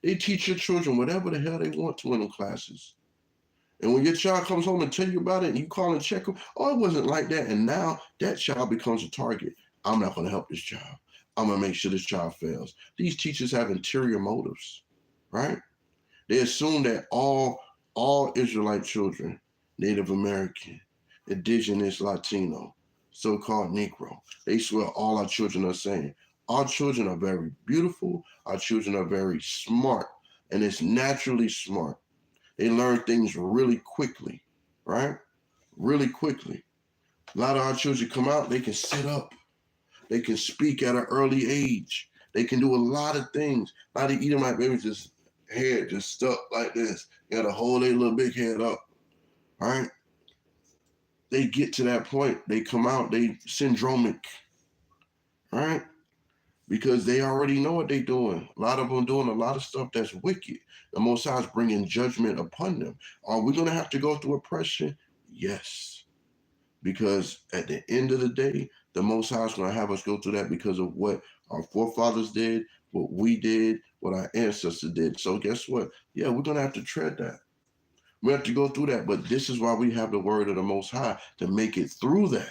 They teach your children whatever the hell they want to in them classes. And when your child comes home and tell you about it and you call and check them, oh, it wasn't like that. And now that child becomes a target. I'm not going to help this child. I'm going to make sure this child fails. These teachers have interior motives, right? They assume that all Israelite children, Native American, indigenous, Latino, so-called Negro, they swear all our children are the same. Our children are very beautiful. Our children are very smart, and it's naturally smart. They learn things really quickly, right? Really quickly. A lot of our children come out, they can sit up. They can speak at an early age. They can do a lot of things. A lot of Edomite babies head just stuck like this. You got to hold their little big head up, right? They get to that point. They come out, they syndromic, right? Because they already know what they're doing. A lot of them doing a lot of stuff that's wicked. The Most High is bringing judgment upon them. Are we going to have to go through oppression? Yes. Because at the end of the day, the Most High is going to have us go through that because of what our forefathers did, what we did, what our ancestors did. So guess what? Yeah, we're going to have to tread that. We have to go through that. But this is why we have the word of the Most High, to make it through that.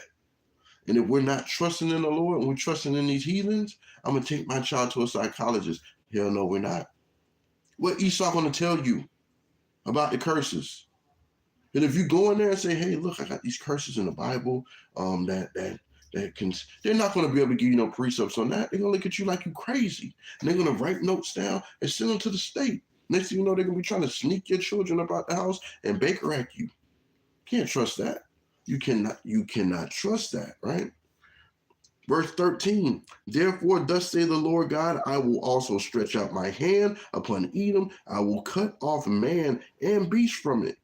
And if we're not trusting in the Lord and we're trusting in these heathens, I'm going to take my child to a psychologist. Hell no, we're not. What Esau going to tell you about the curses? And if you go in there and say, hey, look, I got these curses in the Bible that can, they're not going to be able to give you no precepts on that. They're going to look at you like you crazy. And they're going to write notes down and send them to the state. Next thing you know, they're going to be trying to sneak your children up out the house and Baker act you. Can't trust that. You cannot trust that, right? Verse 13, therefore, thus say the Lord God, I will also stretch out my hand upon Edom. I will cut off man and beast from it.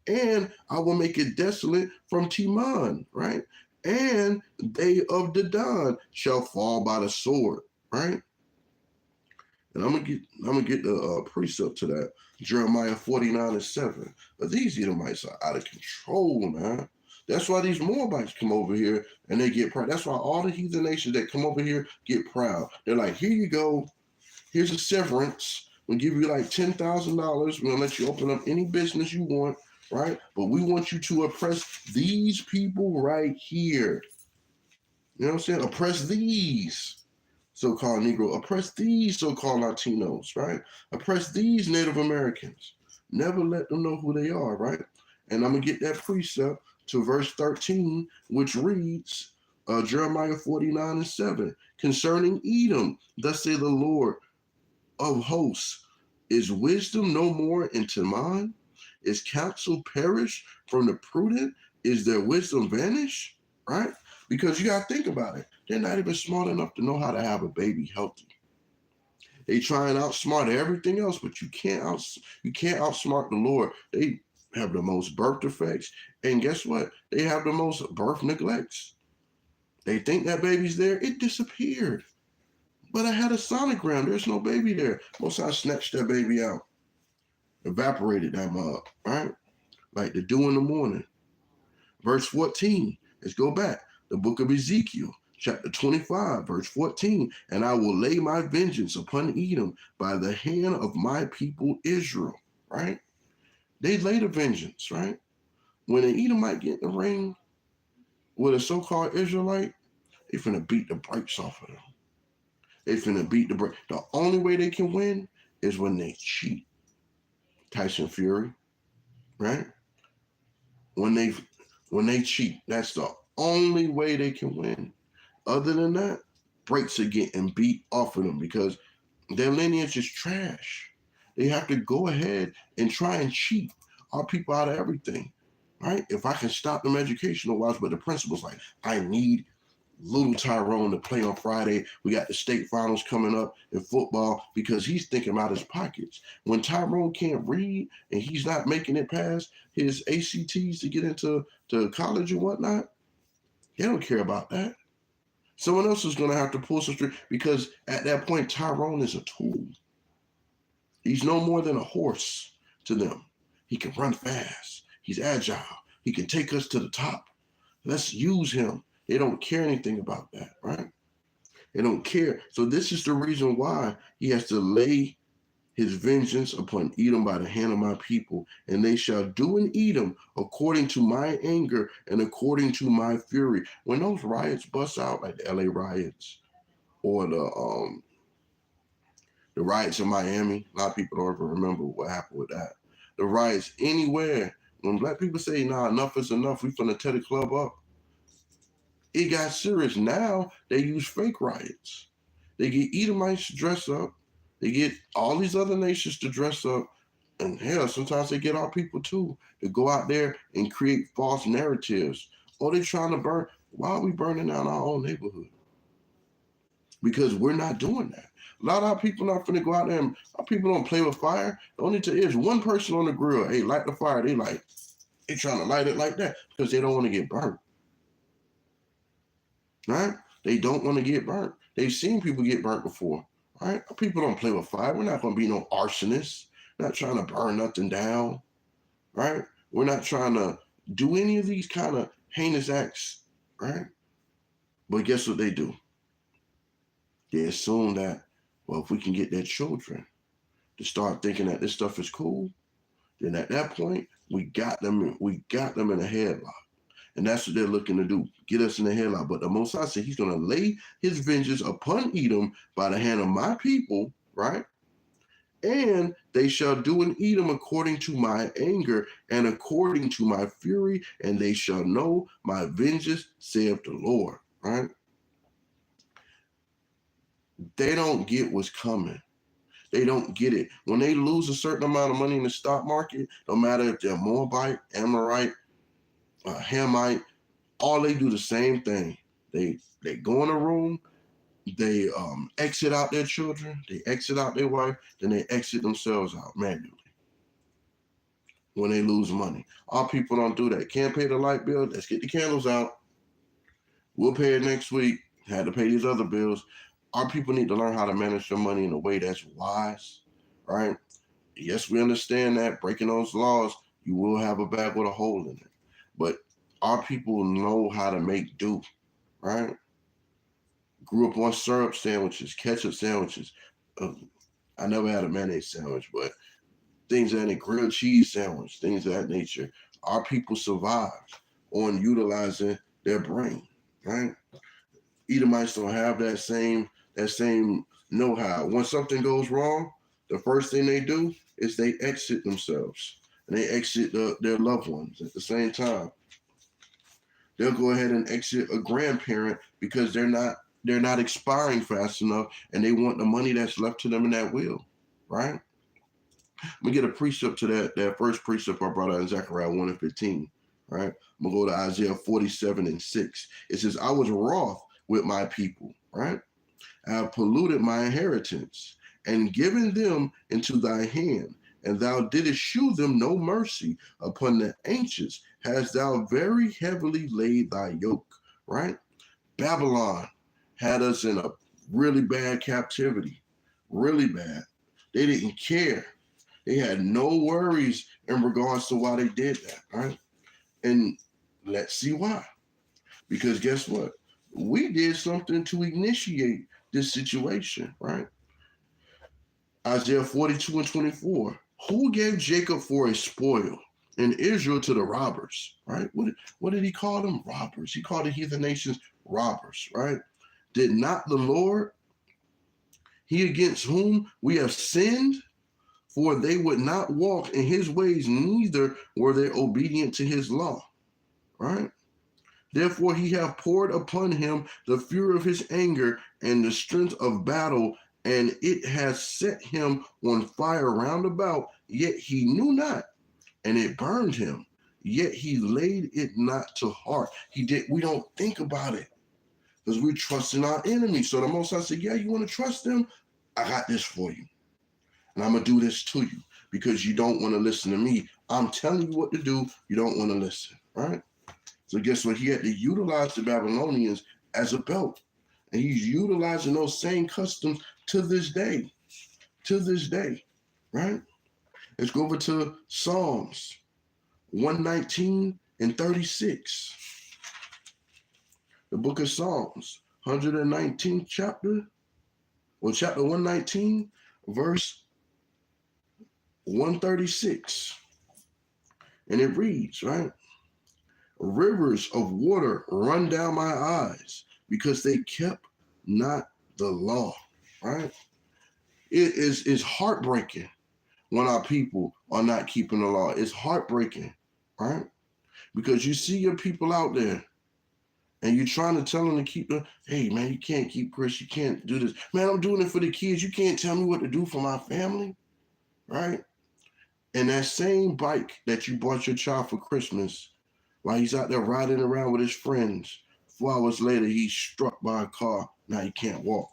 And I will make it desolate from Teman, right? And they of Dedan shall fall by the sword, right? And I'm gonna get the precept to that. Jeremiah 49:7. But these Edomites are out of control, man. That's why these Moabites come over here and they get proud. That's why all the heathen nations that come over here get proud. They're like, here you go. Here's a severance. We'll give you like $10,000. We're gonna let you open up any business you want, right? But we want you to oppress these people right here. You know what I'm saying? Oppress these so-called Negro, oppress these so-called Latinos, right? Oppress these Native Americans. Never let them know who they are, right? And I'm going to get that precept to verse 13, which reads, Jeremiah 49:7, concerning Edom, thus say the Lord of hosts, is wisdom no more in Teman? Is counsel perished from the prudent? Is their wisdom vanished, right? Because you got to think about it. They're not even smart enough to know how to have a baby healthy. They try and outsmart everything else, but you can't outsmart the Lord. They have the most birth defects, and guess what? They have the most birth neglects. They think that baby's there. It disappeared. But I had a sonogram. There's no baby there. Most I snatched that baby out, evaporated that mug, right? Like the dew in the morning. Verse 14. Let's go back. The book of Ezekiel, chapter 25, verse 14. And I will lay my vengeance upon Edom by the hand of my people Israel, right? They lay the vengeance, right? When an Edomite get in the ring with a so-called Israelite, they finna beat the brakes off of them. They finna beat the brakes. The only way they can win is when they cheat. Tyson Fury, right? When they cheat, that's the only way they can win. Other than that, brakes are getting beat off of them because their lineage is trash. They have to go ahead and try and cheat our people out of everything, right? If I can stop them educational-wise, but the principal's like, I need little Tyrone to play on Friday. We got the state finals coming up in football because he's thinking about his pockets. When Tyrone can't read and he's not making it past his ACTs to get into college and whatnot, they don't care about that. Someone else is going to have to pull some strings because at that point, Tyrone is a tool. He's no more than a horse to them. He can run fast. He's agile. He can take us to the top. Let's use him. They don't care anything about that, right? They don't care. So this is the reason why he has to lay his vengeance upon Edom by the hand of my people, and they shall do in Edom according to my anger and according to my fury. When those riots bust out, like the LA riots or the riots in Miami, a lot of people don't even remember what happened with that. The riots anywhere, when black people say, nah, enough is enough, we finna tear the club up, it got serious. Now they use fake riots. They get Edomites to dress up. They get all these other nations to dress up. And hell, sometimes they get our people too to go out there and create false narratives. Or they're trying to burn. Why are we burning down our own neighborhood? Because we're not doing that. A lot of our people not finna go out there and our people don't play with fire. The only thing is one person on the grill, hey, light the fire. They trying to light it like that because they don't want to get burnt. Right? They don't want to get burnt. They've seen people get burnt before. Right? People don't play with fire. We're not going to be no arsonists. We're not trying to burn nothing down. Right? We're not trying to do any of these kind of heinous acts. Right? But guess what they do? They assume that, well, if we can get their children to start thinking that this stuff is cool, then at that point, we got them in a headlock. And that's what they're looking to do, get us in the headlock. But the Most High said he's going to lay his vengeance upon Edom by the hand of my people, right? And they shall do in Edom according to my anger and according to my fury, and they shall know my vengeance, saith the Lord, right? They don't get what's coming. They don't get it. When they lose a certain amount of money in the stock market, no matter if they're Moabite, Amorite, Hamite, all they do the same thing. They go in a room, they exit out their children, they exit out their wife, then they exit themselves out manually when they lose money. Our people don't do that. Can't pay the light bill, let's get the candles out. We'll pay it next week. Had to pay these other bills. Our people need to learn how to manage their money in a way that's wise, right? Yes, we understand that breaking those laws, you will have a bag with a hole in it. But our people know how to make do, right? Grew up on syrup sandwiches, ketchup sandwiches. I never had a mayonnaise sandwich, but things like that, grilled cheese sandwich, things of that nature. Our people survived on utilizing their brain, right? Edomites don't have that same know-how. When something goes wrong, the first thing they do is they exit themselves and they exit their loved ones at the same time. They'll go ahead and exit a grandparent because they're not expiring fast enough and they want the money that's left to them in that will, right? I'm gonna get a precept to that first precept I brought out in Zechariah 1:15, right? I'm gonna go to Isaiah 47:6. It says, I was wroth with my people, right? I have polluted my inheritance and given them into thy hand, and thou didst shew them no mercy. Upon the ancients hast thou very heavily laid thy yoke, right? Babylon had us in a really bad captivity, really bad. They didn't care. They had no worries in regards to why they did that, right? And let's see why. Because guess what? We did something to initiate this situation, right? Isaiah 42:24. Who gave Jacob for a spoil and Israel to the robbers, right? What did he call them? Robbers. He called the heathen nations robbers, right? Did not the Lord, he against whom we have sinned, for they would not walk in his ways, neither were they obedient to his law, right? Therefore he hath poured upon him the fury of his anger and the strength of battle, and it has set him on fire round about, yet he knew not, and it burned him, yet he laid it not to heart. We don't think about it, because we trust in our enemies. So the Most High said, yeah, you want to trust them? I got this for you. And I'm going to do this to you, because you don't want to listen to me. I'm telling you what to do. You don't want to listen, right? So guess what? He had to utilize the Babylonians as a belt. And he's utilizing those same customs to this day. To this day, right? Let's go over to Psalms 119:36. The book of Psalms, 119th chapter, or chapter 119, verse 136. And it reads, right? Rivers of water run down my eyes because they kept not the law, right? It's heartbreaking when our people are not keeping the law. It's heartbreaking, right? Because you see your people out there and you're trying to tell them to keep the, hey, man, you can't keep Chris, you can't do this. Man, I'm doing it for the kids. You can't tell me what to do for my family, right? And that same bike that you bought your child for Christmas, while he's out there riding around with his friends, 4 hours later, he's struck by a car. Now he can't walk.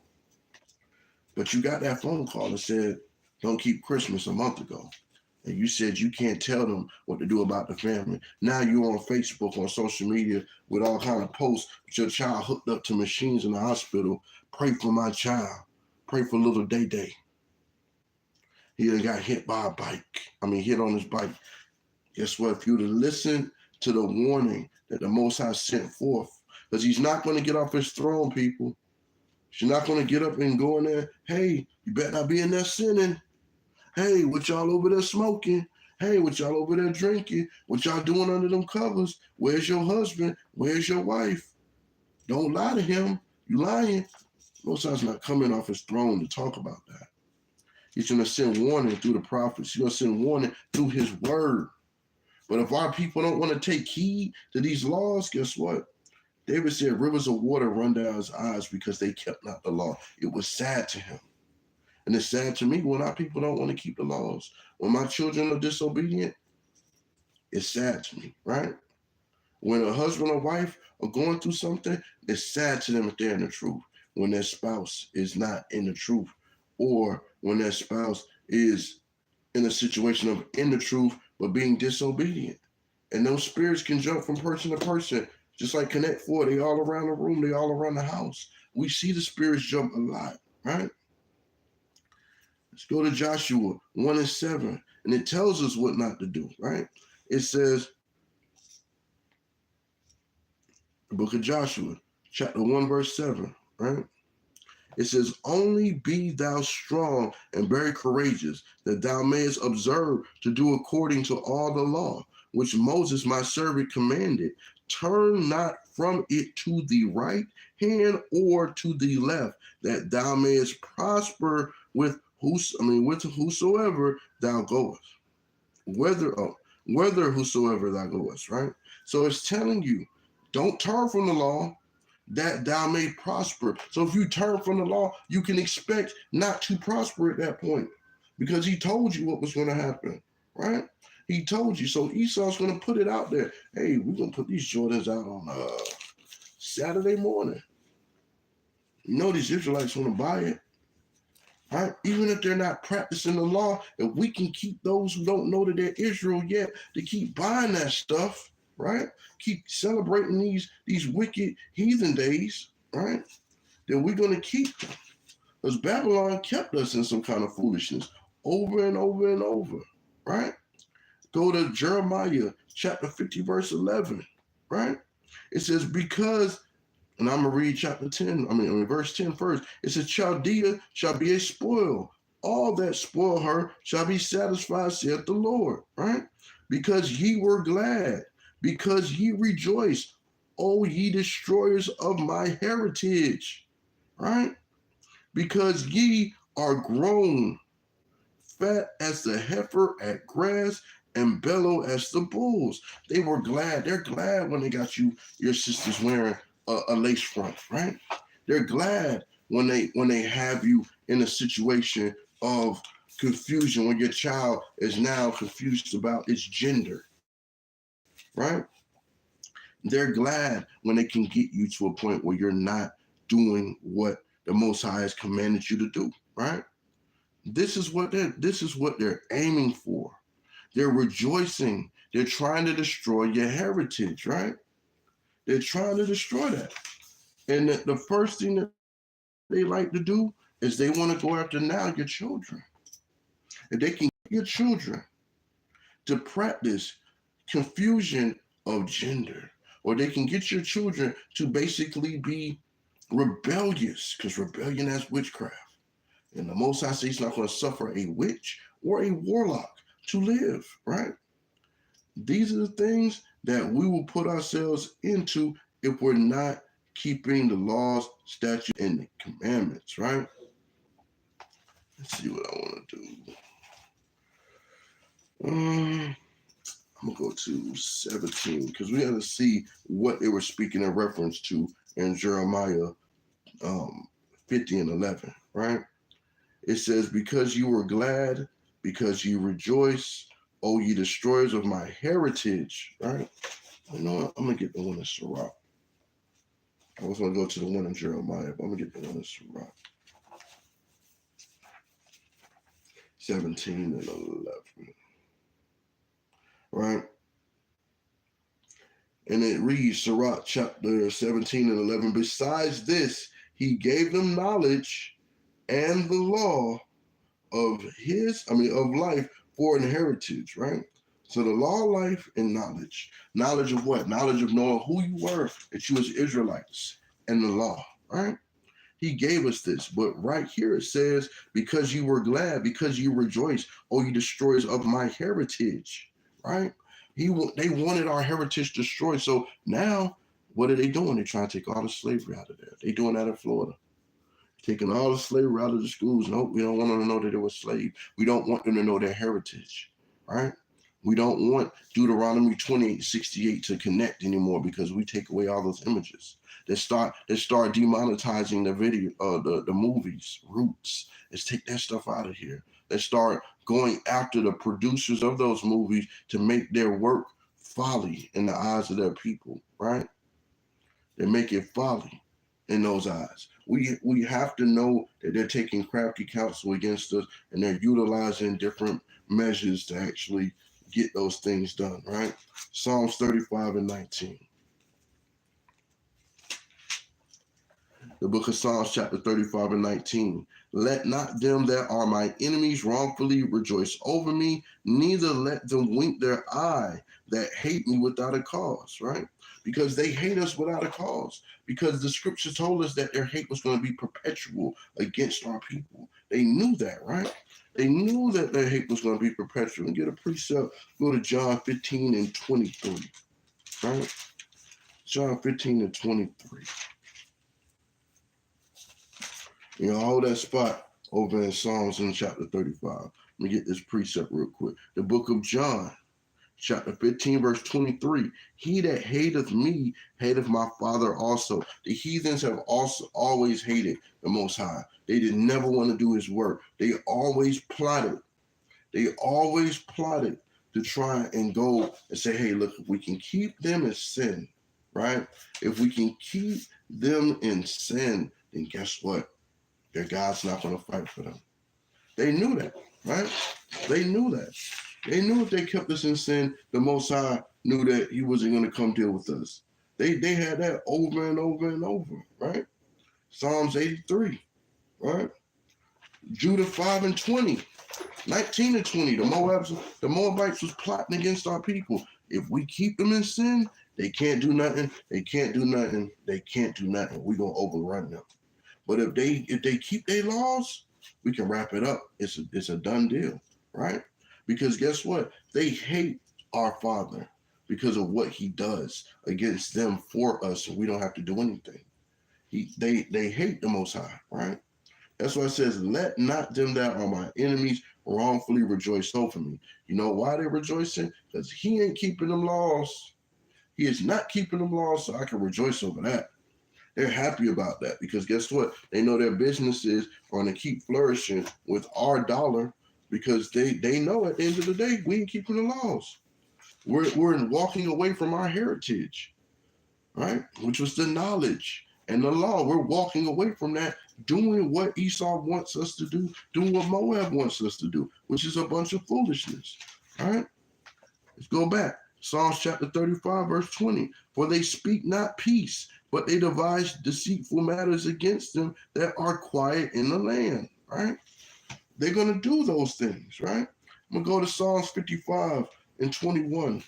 But you got that phone call that said, don't keep Christmas a month ago. And you said you can't tell them what to do about the family. Now you're on Facebook, on social media, with all kind of posts with your child hooked up to machines in the hospital. Pray for my child. Pray for little Day. He done got hit by a bike. Hit on his bike. Guess what? If you'd have listened to the warning that the Most High sent forth, because he's not going to get off his throne, people. He's not going to get up and go in there, hey, you better not be in there sinning. Hey, what y'all over there smoking? Hey, what y'all over there drinking? What y'all doing under them covers? Where's your husband? Where's your wife? Don't lie to him. You lying. Most times not coming off his throne to talk about that. He's going to send warning through the prophets. He's going to send warning through his word. But if our people don't want to take heed to these laws, guess what? David said rivers of water run down his eyes because they kept not the law. It was sad to him. And it's sad to me when our people don't want to keep the laws. When my children are disobedient, it's sad to me, right? When a husband or wife are going through something, it's sad to them if they're in the truth. When their spouse is not in the truth, or when their spouse is in a situation of in the truth but being disobedient. And those spirits can jump from person to person, just like Connect 4. They all around the room, they all around the house. We see the spirits jump a lot, right? Let's go to Joshua 1:7, and it tells us what not to do, right? It says, the book of Joshua, chapter 1, verse 7, right? It says, only be thou strong and very courageous, that thou mayest observe to do according to all the law, which Moses my servant commanded. Turn not from it to the right hand or to the left, that thou mayest prosper with whosoever thou goest. Whether whosoever thou goest, right? So it's telling you, don't turn from the law, that thou may prosper. So if you turn from the law, you can expect not to prosper at that point, because he told you what was going to happen, right? He told you. So Esau's going to put it out there. Hey, we're going to put these Jordans out on Saturday morning. You know these Israelites want to buy it, right? Even if they're not practicing the law, if we can keep those who don't know that they're Israel yet to keep buying that stuff, right? Keep celebrating these wicked heathen days, right? Then we're going to keep them. Because Babylon kept us in some kind of foolishness over and over and over, right? Go to Jeremiah chapter 50, verse 11, right? It says, because, and I'm going to read verse 10 first. It says, Chaldea shall be a spoil. All that spoil her shall be satisfied, saith the Lord, right? Because ye were glad, because ye rejoice, O ye destroyers of my heritage, right? Because ye are grown fat as the heifer at grass and bellow as the bulls. They were glad. They're glad when they got your sisters wearing a lace front, right? They're glad when they have you in a situation of confusion, when your child is now confused about its gender, right? They're glad when they can get you to a point where you're not doing what the Most High has commanded you to do, right? This is what they're aiming for. They're rejoicing. They're trying to destroy your heritage, right? They're trying to destroy that. And the first thing that they like to do is they want to go after now your children. If they can get your children to practice confusion of gender, or they can get your children to basically be rebellious, because rebellion has witchcraft. And the Most High says he's not going to suffer a witch or a warlock to live, right? These are the things that we will put ourselves into if we're not keeping the laws, statutes, and the commandments, right? Let's see what I want to do. I'm going to go to 17, because we got to see what they were speaking in reference to in Jeremiah 50 and 11, right? It says, because you were glad, because you rejoice, O ye destroyers of my heritage, right? You know what? I'm going to get the one in Sirach. I was going to go to the one in Jeremiah, but I'm going to get the one in Sirach. 17 and 11. Right? And it reads, Sirach chapter 17 and 11, besides this, he gave them knowledge and the law of life for an heritage, right? So the law, life, and knowledge. Knowledge of what? Knowledge of knowing who you were, that you was Israelites, and the law, right? He gave us this. But right here it says, because you were glad, because you rejoice, oh, you destroyers of my heritage, right? They wanted our heritage destroyed. So now, what are they doing? They're trying to take all the slavery out of there. They're doing that in Florida. Taking all the slavery out of the schools. Nope, we don't want them to know that they were slaves. We don't want them to know their heritage, right? We don't want Deuteronomy 28:68 to connect anymore because we take away all those images. They start demonetizing the video, the movies, Roots. Let's take that stuff out of here. Let's start going after the producers of those movies to make their work folly in the eyes of their people, right? They make it folly in those eyes. We have to know that they're taking crafty counsel against us and they're utilizing different measures to actually get those things done, right? Psalms 35:19. The book of Psalms, chapter 35:19. Let not them that are my enemies wrongfully rejoice over me, neither let them wink their eye that hate me without a cause, right? Because they hate us without a cause. Because the scripture told us that their hate was going to be perpetual against our people. They knew that, right? They knew that their hate was going to be perpetual. And get a precept, go to John 15:23, right? John 15:23. You know, hold that spot over in Psalms in chapter 35. Let me get this precept real quick. The book of John, chapter 15, verse 23. He that hateth me, hateth my Father also. The heathens have also always hated the Most High. They did never want to do his work. They always plotted. To try and go and say, hey, look, if we can keep them in sin, right? If we can keep them in sin, then guess what? Their God's not going to fight for them. They knew that, right? They knew that. They knew if they kept us in sin, the Most High knew that he wasn't going to come deal with us. They had that over and over and over, right? Psalms 83, right? Judah 5:20, 19-20. The Moabites was plotting against our people. If we keep them in sin, they can't do nothing. We're going to overrun them. But if they keep their laws, we can wrap it up. It's a done deal, right? Because guess what? They hate our Father because of what he does against them for us, and we don't have to do anything. They hate the Most High, right? That's why it says, let not them that are my enemies wrongfully rejoice over me. You know why they're rejoicing? Because he ain't keeping them laws. He is not keeping them laws, so I can rejoice over that. They're happy about that because guess what? They know their businesses are going to keep flourishing with our dollar because they know at the end of the day, we ain't keeping the laws. We're walking away from our heritage, right? Which was the knowledge and the law. We're walking away from that, doing what Esau wants us to do, doing what Moab wants us to do, which is a bunch of foolishness, all right? Let's go back. Psalms chapter 35, verse 20. For they speak not peace, but they devise deceitful matters against them that are quiet in the land, right? They're going to do those things, right? I'm going to go to Psalms 55:21.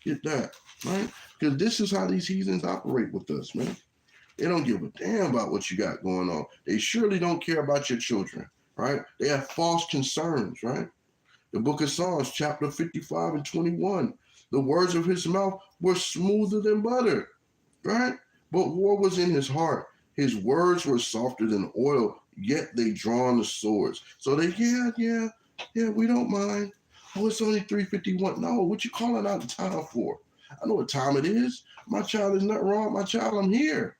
Get that, right? Because this is how these heathens operate with us, man. They don't give a damn about what you got going on. They surely don't care about your children, right? They have false concerns, right? The book of Psalms, chapter 55:21. The words of his mouth were smoother than butter, right? But war was in his heart. His words were softer than oil, yet they drawn the swords. So they, yeah, we don't mind. Oh, it's only 3:51. No, what you calling out the time for? I know what time it is. My child is not wrong. My child, I'm here.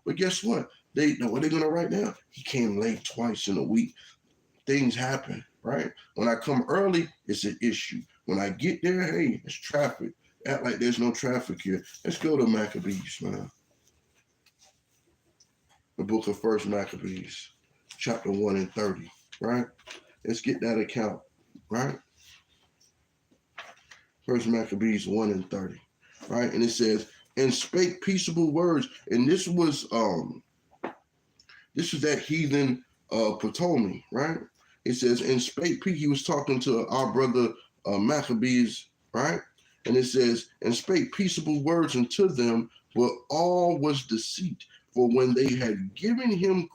But guess what? They know what they're going to write down. He came late twice in a week. Things happen, right? When I come early, it's an issue. When I get there, hey, it's traffic. Act like there's no traffic here. Let's go to Maccabees, man. The book of First Maccabees, chapter 1-30, right? Let's get that account, right? First Maccabees 1-30, right? And it says, and spake peaceable words. And this was that heathen Ptolemy, right? It says, and spake peace. He was talking to our brother Maccabees, right? And it says, and spake peaceable words unto them, but all was deceit. For when they had given him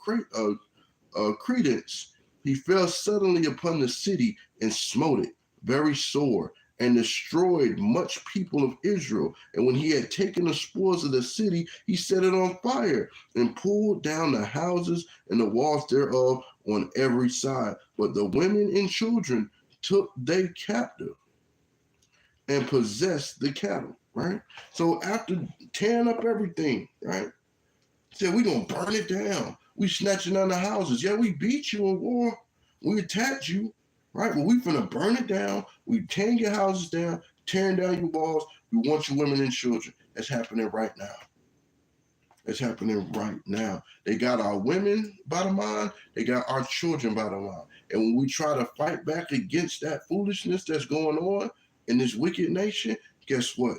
credence, he fell suddenly upon the city and smote it very sore, and destroyed much people of Israel. And when he had taken the spoils of the city, he set it on fire, and pulled down the houses and the walls thereof on every side. But the women and children took they captive and possessed the cattle, right? So after tearing up everything, right, said, we gonna burn it down. We snatching down the houses. Yeah, we beat you in war. We attacked you, right? But we finna burn it down. We tearing your houses down, tearing down your walls. We want your women and children. That's happening right now. It's happening right now. They got our women by the mind. They got our children by the mind. And when we try to fight back against that foolishness that's going on in this wicked nation, guess what?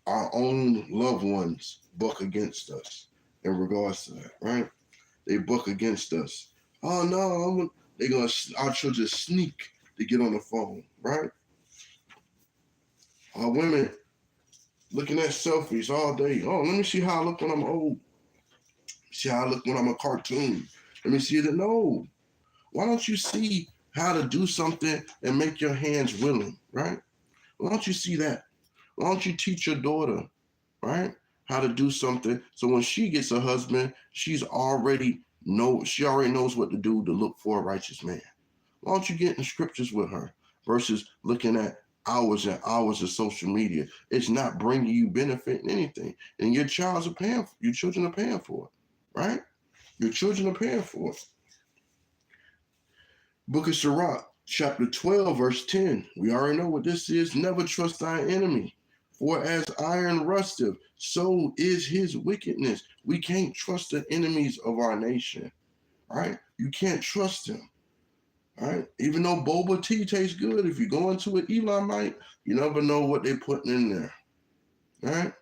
Our own loved ones buck against us in regards to that, right? They buck against us. Oh no, our children sneak to get on the phone, right? Our women looking at selfies all day. Oh, let me see how I look when I'm old. See how I look when I'm a cartoon. Let me see it. No. Why don't you see how to do something and make your hands willing, right? Why don't you see that? Why don't you teach your daughter, right, how to do something so when she gets a husband, she already knows what to do to look for a righteous man. Why don't you get in the scriptures with her versus looking at hours and hours of social media? It's not bringing you benefit in anything. And your children are paying for it, right? Your children are paying for it. Book of Sirach, chapter 12, verse 10. We already know what this is. Never trust thy enemy. For as iron rusteth, so is his wickedness. We can't trust the enemies of our nation, right? You can't trust them, right? Even though boba tea tastes good, if you go into an Elamite, you never know what they're putting in there, right?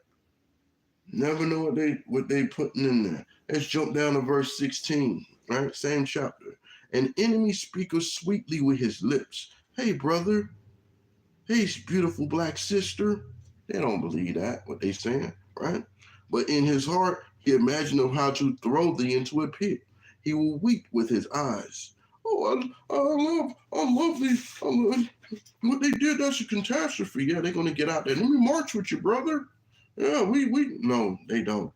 Never know what they putting in there. Let's jump down to verse 16, right? Same chapter. An enemy speaketh sweetly with his lips. Hey, brother. Hey, beautiful black sister. They don't believe that, what they saying, right? But in his heart, he imagined how to throw thee into a pit. He will weep with his eyes. Oh, I love these. What they did, that's a catastrophe. Yeah, they're going to get out there. Let me march with you, brother. Yeah, no, they don't.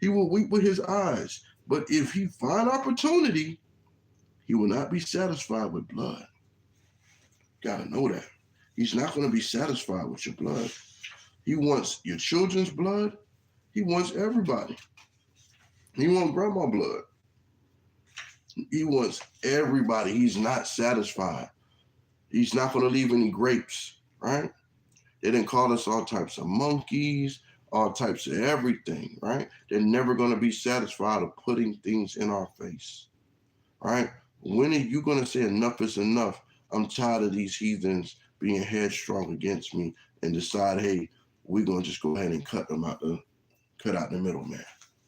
He will weep with his eyes. But if he find opportunity, he will not be satisfied with blood. Gotta know that. He's not going to be satisfied with your blood. He wants your children's blood. He wants everybody. He wants grandma blood. He wants everybody. He's not satisfied. He's not going to leave any grapes, right? They didn't call us all types of monkeys, all types of everything, right? They're never going to be satisfied of putting things in our face, right? When are you going to say enough is enough? I'm tired of these heathens being headstrong against me and decide, hey, we're going to just go ahead and cut out the middleman,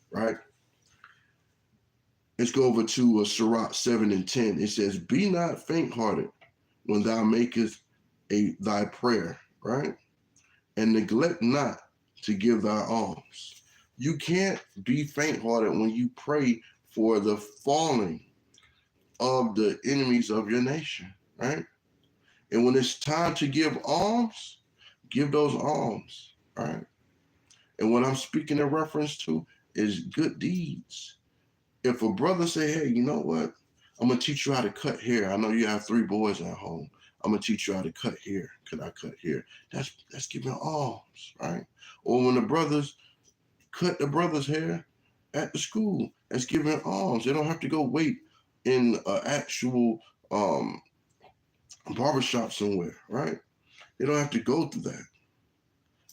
right? Let's go over to Sirach 7 and 10. It says, be not faint-hearted when thou makest thy prayer, right? And neglect not to give thy alms. You can't be faint-hearted when you pray for the falling of the enemies of your nation, right? And when it's time to give alms, give those alms, right? And what I'm speaking in reference to is good deeds. If a brother say, hey, you know what? I'm going to teach you how to cut hair. I know you have 3 boys at home. I'm going to teach you how to cut hair. Could I cut hair? That's giving alms, right? Or when the brothers cut the brother's hair at the school, that's giving alms. They don't have to go wait in an actual barbershop somewhere, right? They don't have to go through that.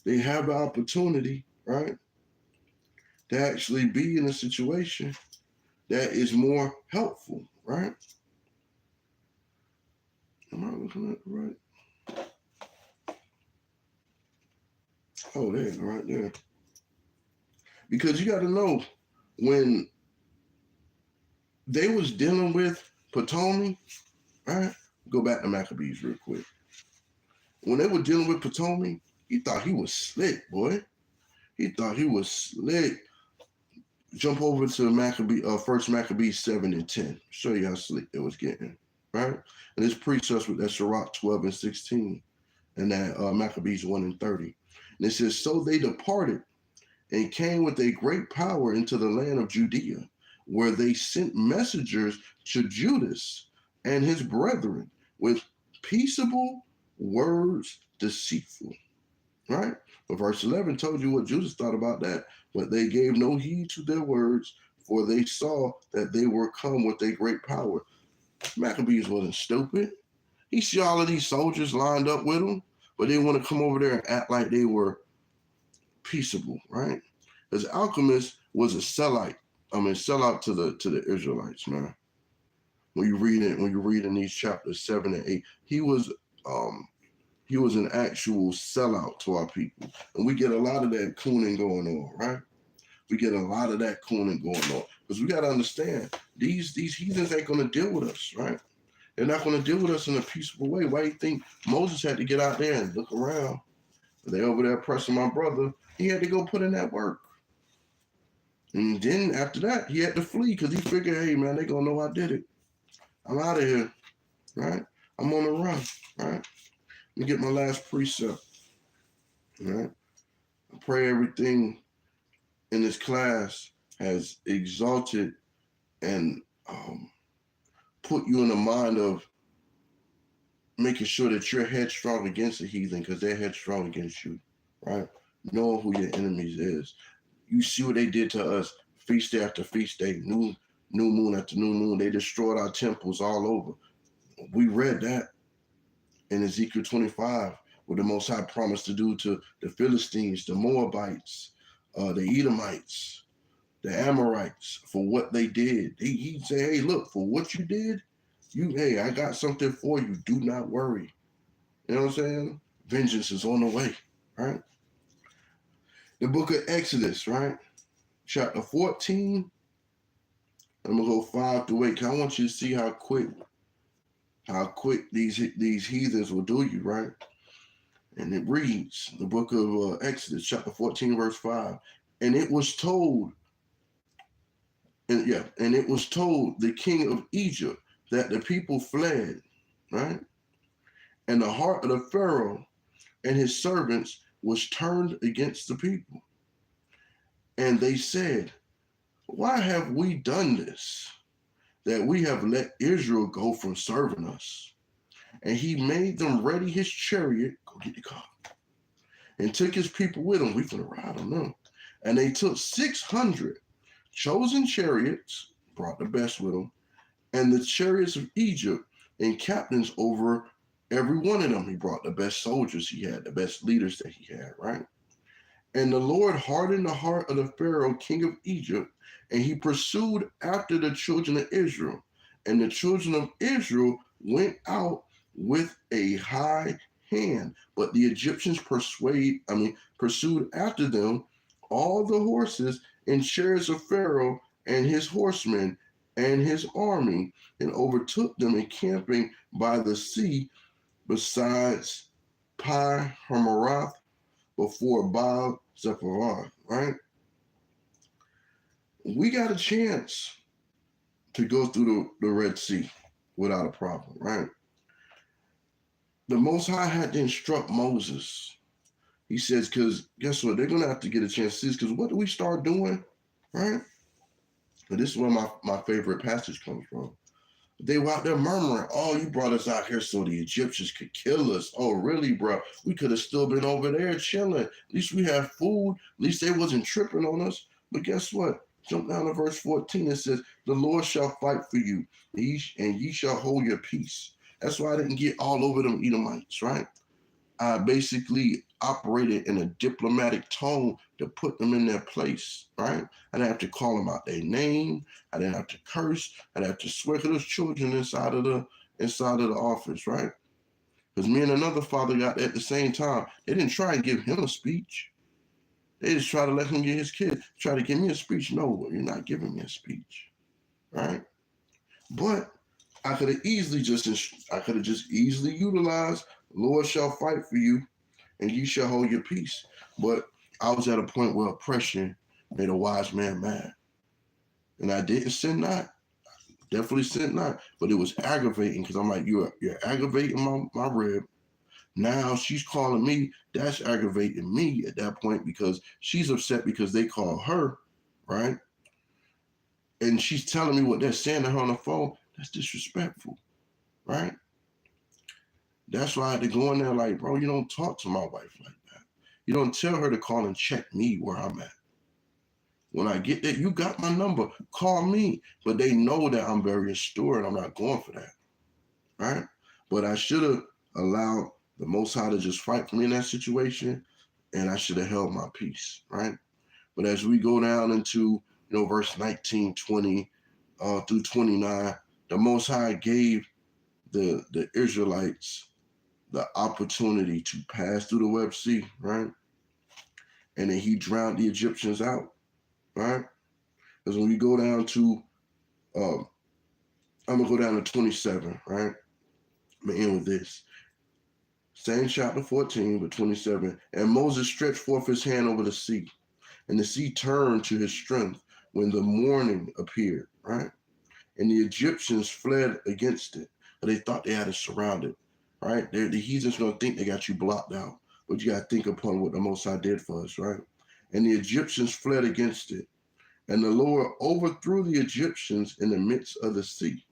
They have the opportunity, right, to actually be in a situation that is more helpful, right? Am I looking at the right? Oh, there, right there. Because you got to know, when they was dealing with Ptolemy, right? Go back to Maccabees real quick. When they were dealing with Ptolemy, he thought he was slick, boy. He thought he was slick. Jump over to First Maccabees 7:10. Show you how slick it was getting, right? And this precepts with that Sirach 12:16, and that Maccabees 1:30. And it says, so they departed and came with a great power into the land of Judea, where they sent messengers to Judas and his brethren with peaceable words deceitful. Right? But verse 11 told you what Judas thought about that. But they gave no heed to their words, for they saw that they were come with a great power. Maccabees wasn't stupid. He see all of these soldiers lined up with him, but they want to come over there and act like they were peaceable, right? Because Alchemist was a sellout. Sellout to the Israelites, man. When you read in these chapters 7 and 8, he was an actual sellout to our people. And we get a lot of that cooning going on, right? We get a lot of that cooning going on. Because we got to understand, these heathens ain't going to deal with us, right? They're not going to deal with us in a peaceful way. Why do you think Moses had to get out there and look around? They over there pressing my brother. He had to go put in that work. And then after that, he had to flee because he figured, hey, man, they going to know I did it. I'm out of here, right? I'm on the run, right? Let me get my last precept, right? I pray everything in this class has exalted and put you in the mind of making sure that you're headstrong against the heathen because they're headstrong against you, right? Knowing who your enemies is. You see what they did to us feast day after feast day, new moon after new moon. They destroyed our temples all over. We read that in Ezekiel 25, what the Most High promised to do to the Philistines, the Moabites, the Edomites, the Amorites, for what they did. He said, hey, look, for what you did, hey, I got something for you. Do not worry. You know what I'm saying? Vengeance is on the way, right? The book of Exodus, right? Chapter 14. I'm going to go 5 to 8. I want you to see how quick these heathens will do you, right? And it reads, the book of Exodus, chapter 14, verse 5. And it was told, the king of Egypt that the people fled, right? And the heart of the Pharaoh and his servants was turned against the people. And they said, why have we done this, that we have let Israel go from serving us? And he made them ready his chariot, go get the car, and took his people with him. We finna ride on them. And they took 600 chosen chariots, brought the best with them, and the chariots of Egypt, and captains over every one of them. He brought the best soldiers he had, the best leaders that he had, right? And the Lord hardened the heart of the Pharaoh, king of Egypt, and he pursued after the children of Israel. And the children of Israel went out with a high hand. But the Egyptians pursued after them all the horses and chariots of Pharaoh and his horsemen and his army, and overtook them encamping by the sea besides Pi Hammarath before Baal Zepharah, right? We got a chance to go through the Red Sea without a problem, right? The Most High had to instruct Moses. He says, because guess what? They're going to have to get a chance to see this, because what do we start doing, right? And this is where my favorite passage comes from. They were out there murmuring, oh, you brought us out here so the Egyptians could kill us. Oh, really, bro? We could have still been over there chilling. At least we have food. At least they wasn't tripping on us. But guess what? Jump down to verse 14. It says, the Lord shall fight for you, and ye shall hold your peace. That's why I didn't get all over them Edomites, right? I basically operated in a diplomatic tone to put them in their place, right? I didn't have to call them out their name. I didn't have to curse. I didn't have to swear to those children inside of the office, right? Because me and another father got at the same time. They didn't try and give him a speech. They just try to let him get his kid. Try to give me a speech. No, you're not giving me a speech, right? But I could have just easily utilized, Lord shall fight for you, and ye shall hold your peace. But I was at a point where oppression made a wise man mad. And I didn't sin not. Definitely sin not. But it was aggravating because I'm like, you're aggravating my rib. Now she's calling me. That's aggravating me at that point because she's upset because they call her, right? And she's telling me what they're saying to her on the phone. That's disrespectful, right? That's why I had to go in there like, bro, you don't talk to my wife like that. You don't tell her to call and check me where I'm at. When I get there, you got my number. Call me. But they know that I'm very assured and I'm not going for that, right? But I should have allowed the Most High to just fight for me in that situation, and I should have held my peace, right? But as we go down into, verse 19, 20 through 29, the Most High gave the Israelites the opportunity to pass through the Web Sea, right? And then he drowned the Egyptians out, right? Because when we go down to, I'm going to go down to 27, right? I'm going to end with this. Same chapter 14, but 27. And Moses stretched forth his hand over the sea, and the sea turned to his strength when the morning appeared, right? And the Egyptians fled against it, but they thought they had it surrounded, right? The heathens going to think they got you blocked out, but you got to think upon what the Most High did for us, right? And the Egyptians fled against it, and the Lord overthrew the Egyptians in the midst of the sea,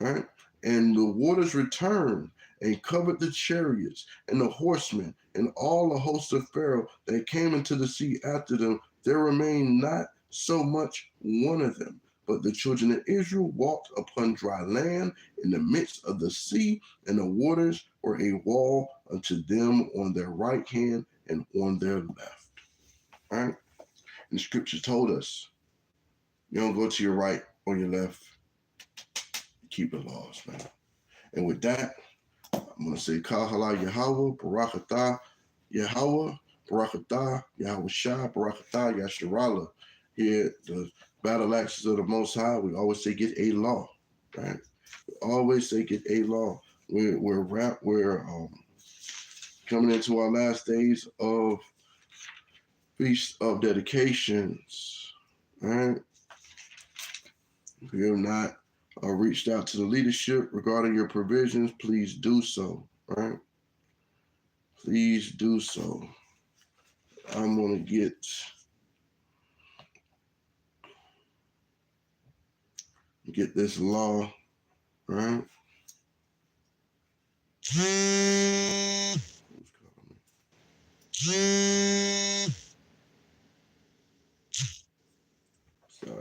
right? And the waters returned and covered the chariots and the horsemen and all the host of Pharaoh that came into the sea after them. There remained not so much one of them, but the children of Israel walked upon dry land in the midst of the sea, and the waters were a wall unto them on their right hand and on their left. All right? And the scripture told us, you don't go to your right or your left. Keep the laws, man. And with that, I'm going to say, Kahala Yahweh, Barakatah Yahweh, Barakatah Yahweh Shah, Barakatah Yasharala. Here, the Battle Axes of the Most High, we always say get a law, right? We always say get a law. We're coming into our last days of Feast of Dedications, right? If you have not reached out to the leadership regarding your provisions, please do so, right? Please do so. I'm going to get this law, right? Sorry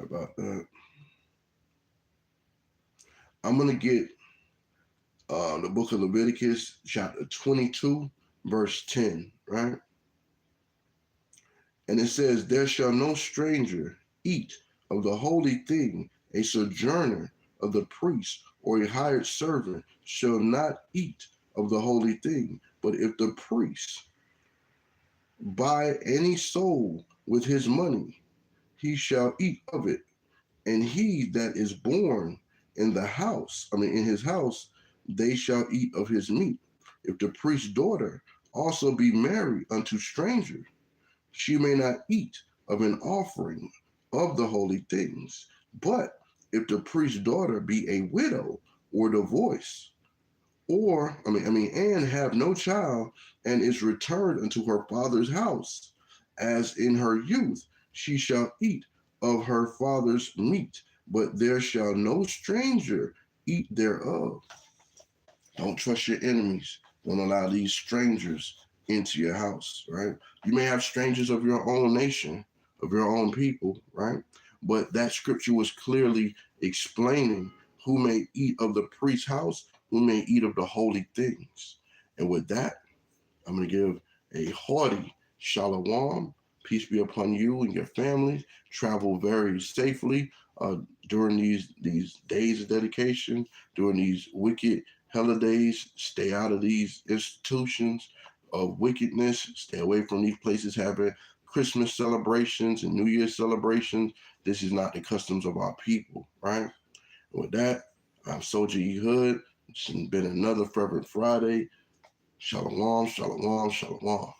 about that. I'm going to get the book of Leviticus, chapter 22, verse 10, right? And it says, there shall no stranger eat of the holy thing, a sojourner of the priest or a hired servant shall not eat of the holy thing. But if the priest buy any soul with his money, he shall eat of it. And he that is born in his house, they shall eat of his meat. If the priest's daughter also be married unto strangers, she may not eat of an offering of the holy things. But if the priest's daughter be a widow or divorced, and have no child, and is returned unto her father's house, as in her youth, she shall eat of her father's meat, but there shall no stranger eat thereof. Don't trust your enemies. Don't allow these strangers into your house, right? You may have strangers of your own nation, of your own people, right? But that scripture was clearly explaining who may eat of the priest's house, who may eat of the holy things. And with that, I'm going to give a hearty shalom. Peace be upon you and your families. Travel very safely during these days of dedication, during these wicked holidays. Stay out of these institutions of wickedness. Stay away from these places having Christmas celebrations and New Year's celebrations. This is not the customs of our people, right? With that, I'm Soldier E. Hood. It's been another Fervent Friday. Shalom, shalom, shalom.